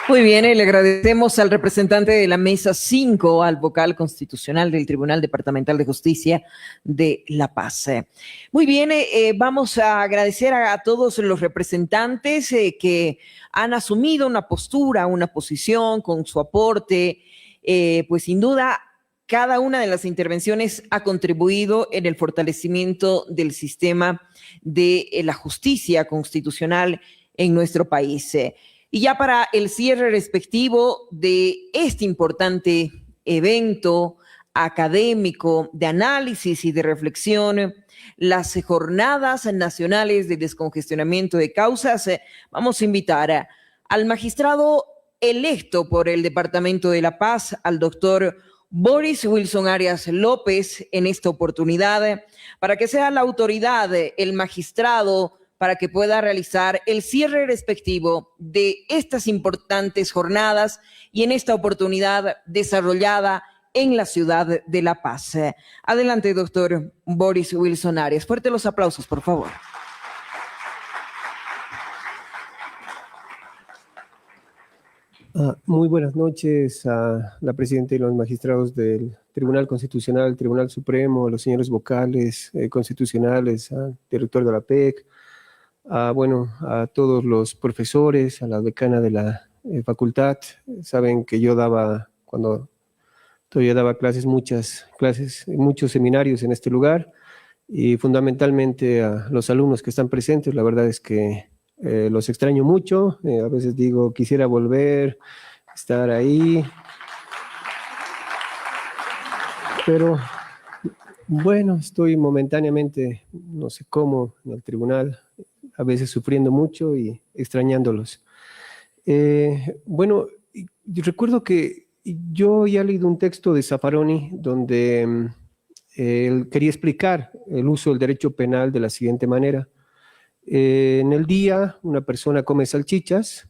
Muy bien, le agradecemos al representante de la Mesa 5, al vocal constitucional del Tribunal Departamental de Justicia de La Paz. Muy bien, vamos a agradecer a todos los representantes que han asumido una postura, una posición con su aporte. Pues sin duda, cada una de las intervenciones ha contribuido en el fortalecimiento del sistema de la justicia constitucional en nuestro país. Y ya para el cierre respectivo de este importante evento académico de análisis y de reflexión, las Jornadas Nacionales de Descongestionamiento de Causas, vamos a invitar al magistrado electo por el Departamento de La Paz, al doctor Boris Wilson Arias López, en esta oportunidad, para que sea la autoridad, el magistrado, para que pueda realizar el cierre respectivo de estas importantes jornadas y en esta oportunidad desarrollada en la ciudad de La Paz. Adelante, doctor Boris Wilson Arias. Fuerte los aplausos, por favor. Muy buenas noches a la presidenta y los magistrados del Tribunal Constitucional, Tribunal Supremo, los señores vocales constitucionales, al director de la PEC, a todos los profesores, a la decana de la facultad. Saben que yo cuando todavía daba muchos seminarios en este lugar, y fundamentalmente a los alumnos que están presentes. La verdad es que los extraño mucho. A veces digo, quisiera volver, estar ahí. Pero bueno, estoy momentáneamente, no sé cómo, en el tribunal, a veces sufriendo mucho y extrañándolos. Yo recuerdo que yo ya he leído un texto de Zaffaroni donde él quería explicar el uso del derecho penal de la siguiente manera. En el día, una persona come salchichas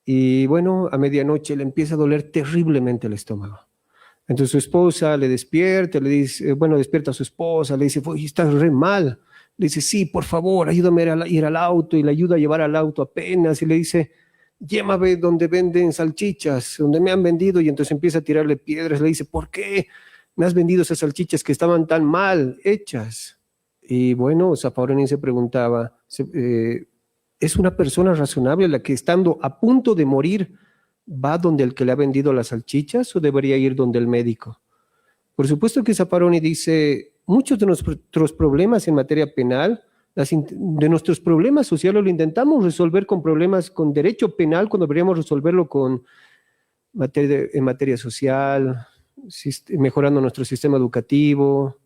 y, a medianoche le empieza a doler terriblemente el estómago. Entonces su esposa le despierta, le dice, despierta a su esposa, le dice, estás re mal. Le dice, sí, por favor, ayúdame a ir al auto, y le ayuda a llevar al auto apenas, y le dice, llévame donde venden salchichas, donde me han vendido, y entonces empieza a tirarle piedras. Le dice, ¿por qué? me has vendido esas salchichas que estaban tan mal hechas. Y bueno, Zaffaroni se preguntaba, ¿es una persona razonable la que estando a punto de morir va donde el que le ha vendido las salchichas o debería ir donde el médico? Por supuesto que Zaffaroni dice, muchos de nuestros problemas en materia penal, de nuestros problemas sociales lo intentamos resolver con problemas con derecho penal cuando deberíamos resolverlo en materia social, mejorando nuestro sistema educativo,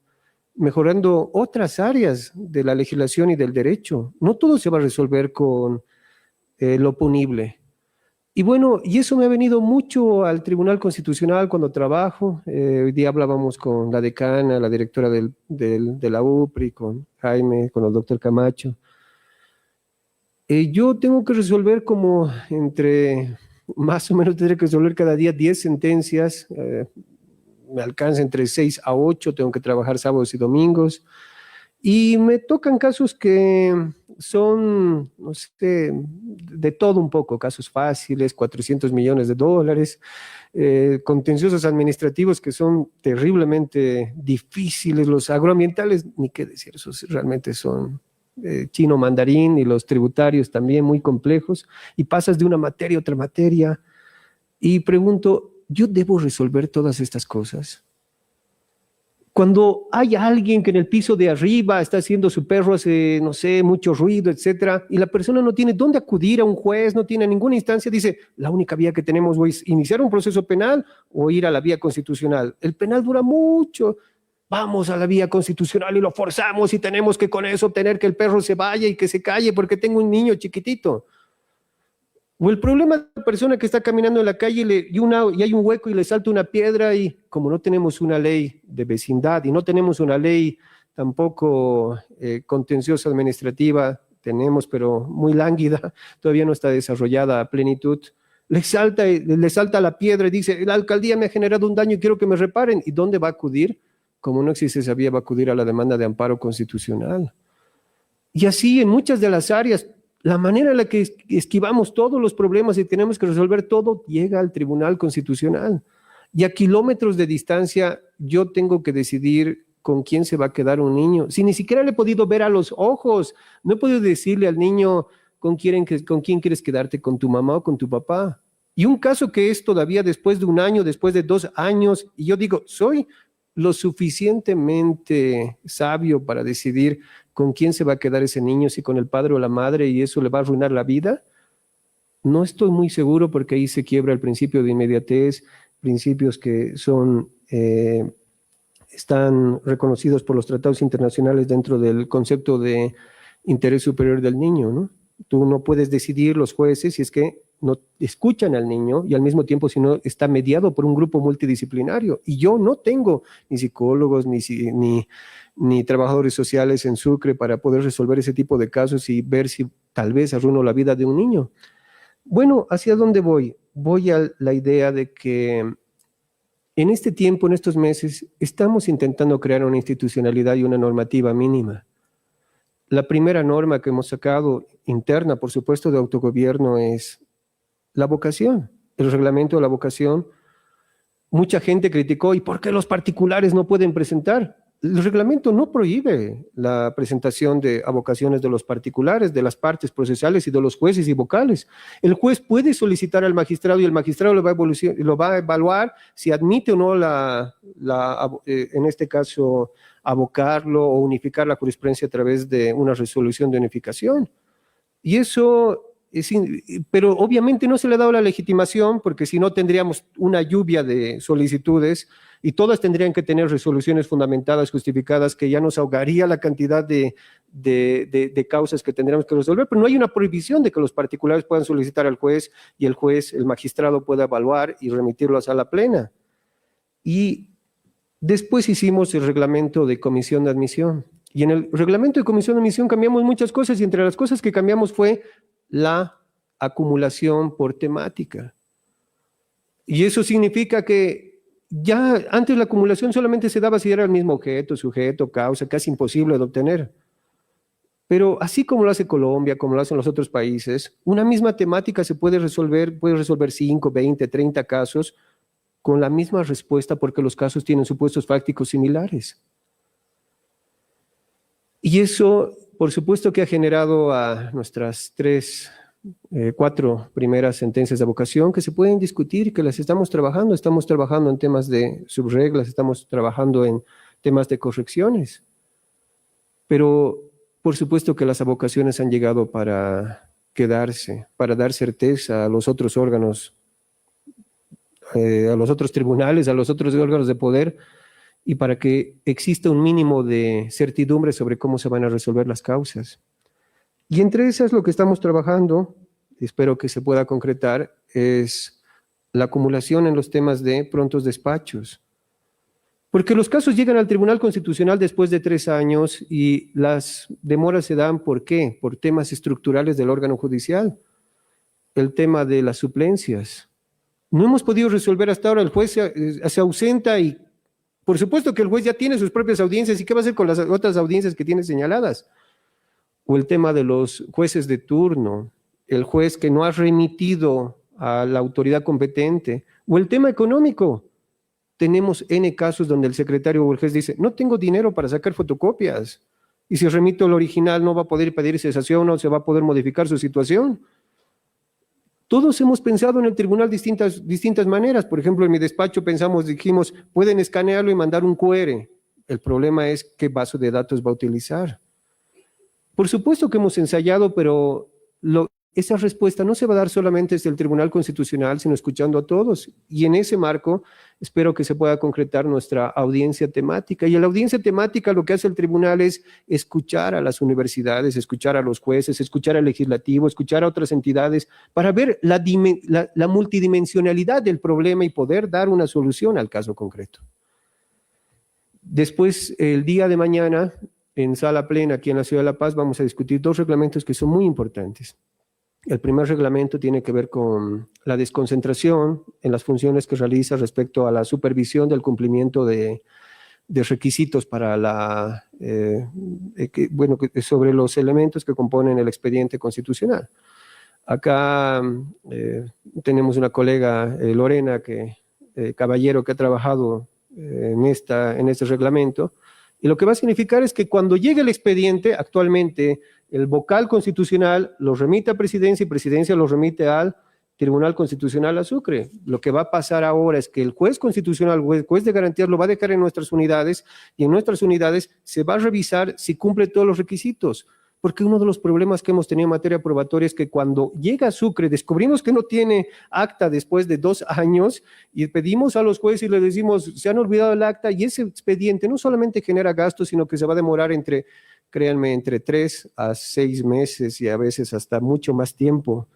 mejorando otras áreas de la legislación y del derecho. No todo se va a resolver con lo punible. Y bueno, y eso me ha venido mucho al Tribunal Constitucional cuando trabajo. Hoy día hablábamos con la decana, la directora de la UPRI, con Jaime, con el doctor Camacho. Yo tengo que resolver más o menos tendré que resolver cada día 10 sentencias. Me alcanza entre 6 a 8, tengo que trabajar sábados y domingos. Y me tocan casos que son, no sé, de todo un poco, casos fáciles, $400 millones, contenciosos administrativos que son terriblemente difíciles, los agroambientales, ni qué decir, esos realmente son chino mandarín, y los tributarios también muy complejos, y pasas de una materia a otra materia, y pregunto, ¿yo debo resolver todas estas cosas? Cuando hay alguien que en el piso de arriba está haciendo su perro, hace, no sé, mucho ruido, etcétera, y la persona no tiene dónde acudir a un juez, no tiene ninguna instancia, dice, la única vía que tenemos es iniciar un proceso penal o ir a la vía constitucional. El penal dura mucho, vamos a la vía constitucional y lo forzamos y tenemos que con eso obtener que el perro se vaya y que se calle porque tengo un niño chiquitito. O el problema de la persona que está caminando en la calle y hay un hueco y le salta una piedra, y como no tenemos una ley de vecindad y no tenemos una ley tampoco contenciosa administrativa, tenemos pero muy lánguida, todavía no está desarrollada a plenitud, le salta la piedra y dice, la alcaldía me ha generado un daño y quiero que me reparen. ¿Y dónde va a acudir? Como no existe esa vía, va a acudir a la demanda de amparo constitucional. Y así en muchas de las áreas, la manera en la que esquivamos todos los problemas y tenemos que resolver todo llega al Tribunal Constitucional. Y a kilómetros de distancia yo tengo que decidir con quién se va a quedar un niño. Si ni siquiera le he podido ver a los ojos, no he podido decirle al niño con quién quieres quedarte, con tu mamá o con tu papá. Y un caso que es todavía después de un año, después de 2 años, y yo digo, soy lo suficientemente sabio para decidir con quién se va a quedar ese niño, si con el padre o la madre, y eso le va a arruinar la vida. No estoy muy seguro, porque ahí se quiebra el principio de inmediatez, principios que están reconocidos por los tratados internacionales dentro del concepto de interés superior del niño, ¿no? Tú no puedes decidir, los jueces, si es que no escuchan al niño, y al mismo tiempo si no está mediado por un grupo multidisciplinario. Y yo no tengo ni psicólogos ni trabajadores sociales en Sucre para poder resolver ese tipo de casos y ver si tal vez arruino la vida de un niño. Bueno, ¿hacia dónde voy? Voy a la idea de que en este tiempo, en estos meses, estamos intentando crear una institucionalidad y una normativa mínima. La primera norma que hemos sacado, interna, por supuesto, de autogobierno, es la vocación, el reglamento de la vocación. Mucha gente criticó, ¿y por qué los particulares no pueden presentar? El reglamento no prohíbe la presentación de avocaciones de los particulares, de las partes procesales y de los jueces y vocales. El juez puede solicitar al magistrado y el magistrado lo va a evaluar si admite o no en este caso, avocarlo o unificar la jurisprudencia a través de una resolución de unificación. Y eso pero obviamente no se le ha dado la legitimación, porque si no tendríamos una lluvia de solicitudes y todas tendrían que tener resoluciones fundamentadas, justificadas, que ya nos ahogaría la cantidad de causas que tendríamos que resolver. Pero no hay una prohibición de que los particulares puedan solicitar al juez y el juez, el magistrado, pueda evaluar y remitirlo a sala plena. Y después hicimos el reglamento de comisión de admisión. Y en el reglamento de comisión de admisión cambiamos muchas cosas, y entre las cosas que cambiamos fue la acumulación por temática. Y eso significa que ya antes la acumulación solamente se daba si era el mismo objeto, sujeto, causa, casi imposible de obtener. Pero así como lo hace Colombia, como lo hacen los otros países, una misma temática se puede resolver 5, 20, 30 casos con la misma respuesta porque los casos tienen supuestos fácticos similares. Y eso, por supuesto, que ha generado a nuestras 4 primeras sentencias de avocación que se pueden discutir y que las estamos trabajando. Estamos trabajando en temas de subreglas, estamos trabajando en temas de correcciones. Pero, por supuesto que las avocaciones han llegado para quedarse, para dar certeza a los otros órganos, a los otros tribunales, a los otros órganos de poder, y para que exista un mínimo de certidumbre sobre cómo se van a resolver las causas. Y entre esas lo que estamos trabajando, espero que se pueda concretar, es la acumulación en los temas de prontos despachos. Porque los casos llegan al Tribunal Constitucional después de 3 años y las demoras se dan, ¿por qué? Por temas estructurales del órgano judicial. El tema de las suplencias. No hemos podido resolver hasta ahora, el juez se ausenta y por supuesto que el juez ya tiene sus propias audiencias, ¿y qué va a hacer con las otras audiencias que tiene señaladas? O el tema de los jueces de turno, el juez que no ha remitido a la autoridad competente, o el tema económico. Tenemos N casos donde el secretario o el juez dice, no tengo dinero para sacar fotocopias, y si remito el original no va a poder pedir cesación o se va a poder modificar su situación. Todos hemos pensado en el tribunal distintas maneras. Por ejemplo, en mi despacho dijimos, pueden escanearlo y mandar un QR. El problema es qué base de datos va a utilizar. Por supuesto que hemos ensayado, pero esa respuesta no se va a dar solamente desde el Tribunal Constitucional, sino escuchando a todos. Y en ese marco, espero que se pueda concretar nuestra audiencia temática. Y en la audiencia temática lo que hace el tribunal es escuchar a las universidades, escuchar a los jueces, escuchar al legislativo, escuchar a otras entidades, para ver la multidimensionalidad del problema y poder dar una solución al caso concreto. Después, el día de mañana, en sala plena aquí en la Ciudad de La Paz, vamos a discutir 2 reglamentos que son muy importantes. El primer reglamento tiene que ver con la desconcentración en las funciones que realiza respecto a la supervisión del cumplimiento de requisitos para sobre los elementos que componen el expediente constitucional. Acá tenemos una colega, Lorena Caballero, que ha trabajado en este reglamento, y lo que va a significar es que cuando llegue el expediente, actualmente el vocal constitucional lo remite a Presidencia y Presidencia lo remite al Tribunal Constitucional a Sucre. Lo que va a pasar ahora es que el juez constitucional, el juez de garantías, lo va a dejar en nuestras unidades y en nuestras unidades se va a revisar si cumple todos los requisitos. Porque uno de los problemas que hemos tenido en materia probatoria es que cuando llega a Sucre descubrimos que no tiene acta después de 2 años y pedimos a los jueces y les decimos, se han olvidado el acta, y ese expediente no solamente genera gastos, sino que se va a demorar créanme, entre 3 a 6 meses y a veces hasta mucho más tiempo.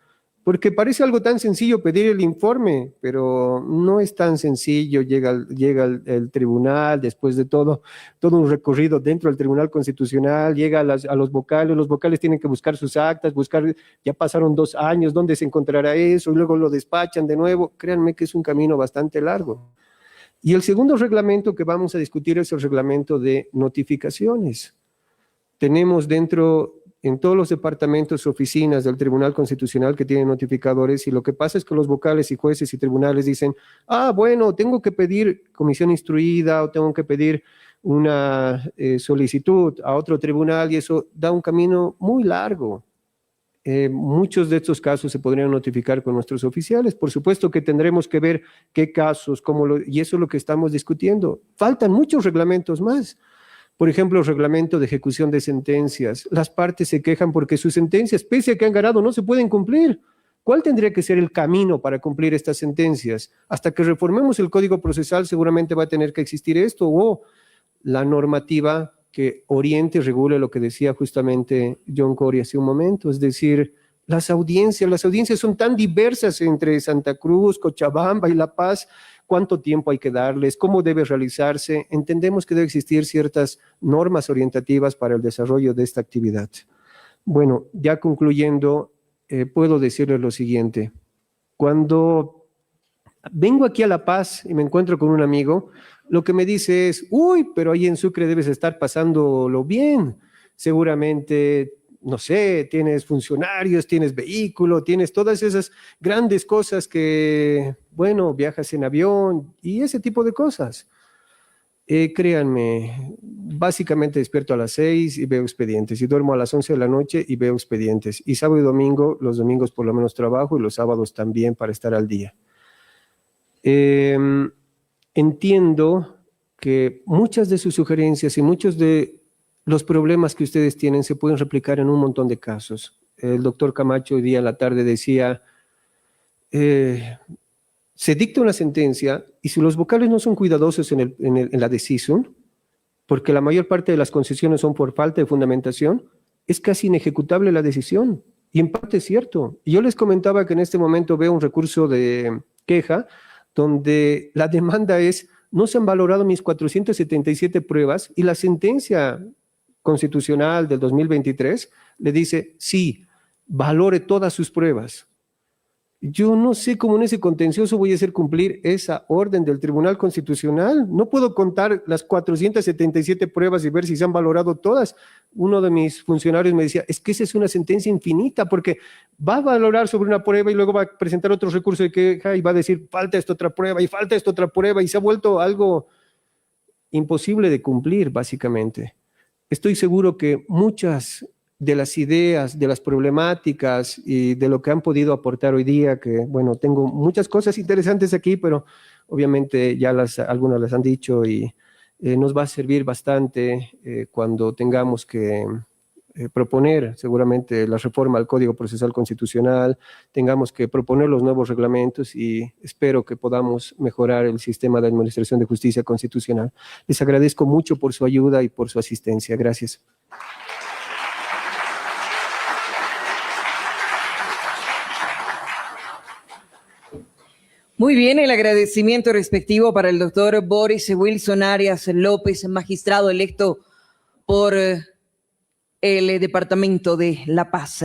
Porque parece algo tan sencillo pedir el informe, pero no es tan sencillo. Llega el tribunal, después de todo un recorrido dentro del Tribunal Constitucional, llega a los vocales tienen que buscar sus actas, ya pasaron 2 años, ¿dónde se encontrará eso? Y luego lo despachan de nuevo. Créanme que es un camino bastante largo. Y el segundo reglamento que vamos a discutir es el reglamento de notificaciones. Tenemos en todos los departamentos, oficinas del Tribunal Constitucional que tienen notificadores, y lo que pasa es que los vocales y jueces y tribunales dicen, bueno, tengo que pedir comisión instruida o tengo que pedir una solicitud a otro tribunal, y eso da un camino muy largo. Muchos de estos casos se podrían notificar con nuestros oficiales. Por supuesto que tendremos que ver qué casos, y eso es lo que estamos discutiendo. Faltan muchos reglamentos más. Por ejemplo, el reglamento de ejecución de sentencias. Las partes se quejan porque sus sentencias, pese a que han ganado, no se pueden cumplir. ¿Cuál tendría que ser el camino para cumplir estas sentencias? Hasta que reformemos el Código Procesal seguramente va a tener que existir esto, o la normativa que oriente y regule lo que decía justamente John Corey hace un momento, es decir, las audiencias son tan diversas entre Santa Cruz, Cochabamba y La Paz. ¿Cuánto tiempo hay que darles? ¿Cómo debe realizarse? Entendemos que debe existir ciertas normas orientativas para el desarrollo de esta actividad. Bueno, ya concluyendo, puedo decirles lo siguiente. Cuando vengo aquí a La Paz y me encuentro con un amigo, lo que me dice es, pero ahí en Sucre debes estar pasándolo bien. Seguramente no sé, tienes funcionarios, tienes vehículo, tienes todas esas grandes cosas que, bueno, viajas en avión y ese tipo de cosas. Créanme, básicamente despierto a las 6 y veo expedientes, y duermo a las 11 de la noche y veo expedientes, y sábado y domingo, los domingos por lo menos trabajo y los sábados también para estar al día. Entiendo que muchas de sus sugerencias y muchos de los problemas que ustedes tienen se pueden replicar en un montón de casos. El doctor Camacho hoy día en la tarde decía, se dicta una sentencia y si los vocales no son cuidadosos en la decisión, porque la mayor parte de las concesiones son por falta de fundamentación, es casi inejecutable la decisión. Y en parte es cierto. Y yo les comentaba que en este momento veo un recurso de queja donde la demanda es, no se han valorado mis 477 pruebas y la sentencia constitucional del 2023 le dice, sí, valore todas sus pruebas. Yo no sé cómo en ese contencioso voy a hacer cumplir esa orden del Tribunal Constitucional. No puedo contar las 477 pruebas y ver si se han valorado todas. Uno de mis funcionarios me decía, es que esa es una sentencia infinita porque va a valorar sobre una prueba y luego va a presentar otro recurso de queja y va a decir, falta esta otra prueba y falta esta otra prueba y se ha vuelto algo imposible de cumplir, básicamente. Estoy seguro que muchas de las ideas, de las problemáticas y de lo que han podido aportar hoy día, que bueno, tengo muchas cosas interesantes aquí, pero obviamente ya algunas las han dicho y nos va a servir bastante cuando tengamos que proponer seguramente la reforma al Código Procesal Constitucional, tengamos que proponer los nuevos reglamentos y espero que podamos mejorar el sistema de administración de justicia constitucional. Les agradezco mucho por su ayuda y por su asistencia. Gracias. Muy bien, el agradecimiento respectivo para el doctor Boris Wilson Arias López, magistrado electo por el Departamento de La Paz.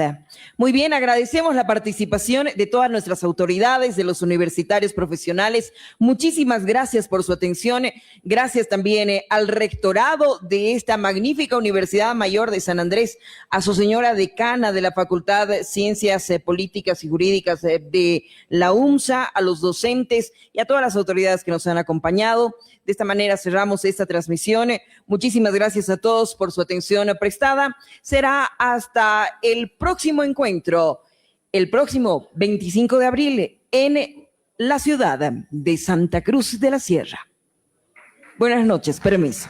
Muy bien, agradecemos la participación de todas nuestras autoridades, de los universitarios profesionales. Muchísimas gracias por su atención. Gracias también al rectorado de esta magnífica Universidad Mayor de San Andrés, a su señora decana de la Facultad de Ciencias Políticas y Jurídicas de la UMSA, a los docentes y a todas las autoridades que nos han acompañado. De esta manera cerramos esta transmisión. Muchísimas gracias a todos por su atención prestada. Será hasta el próximo encuentro, el próximo 25 de abril en la ciudad de Santa Cruz de la Sierra. Buenas noches, permiso.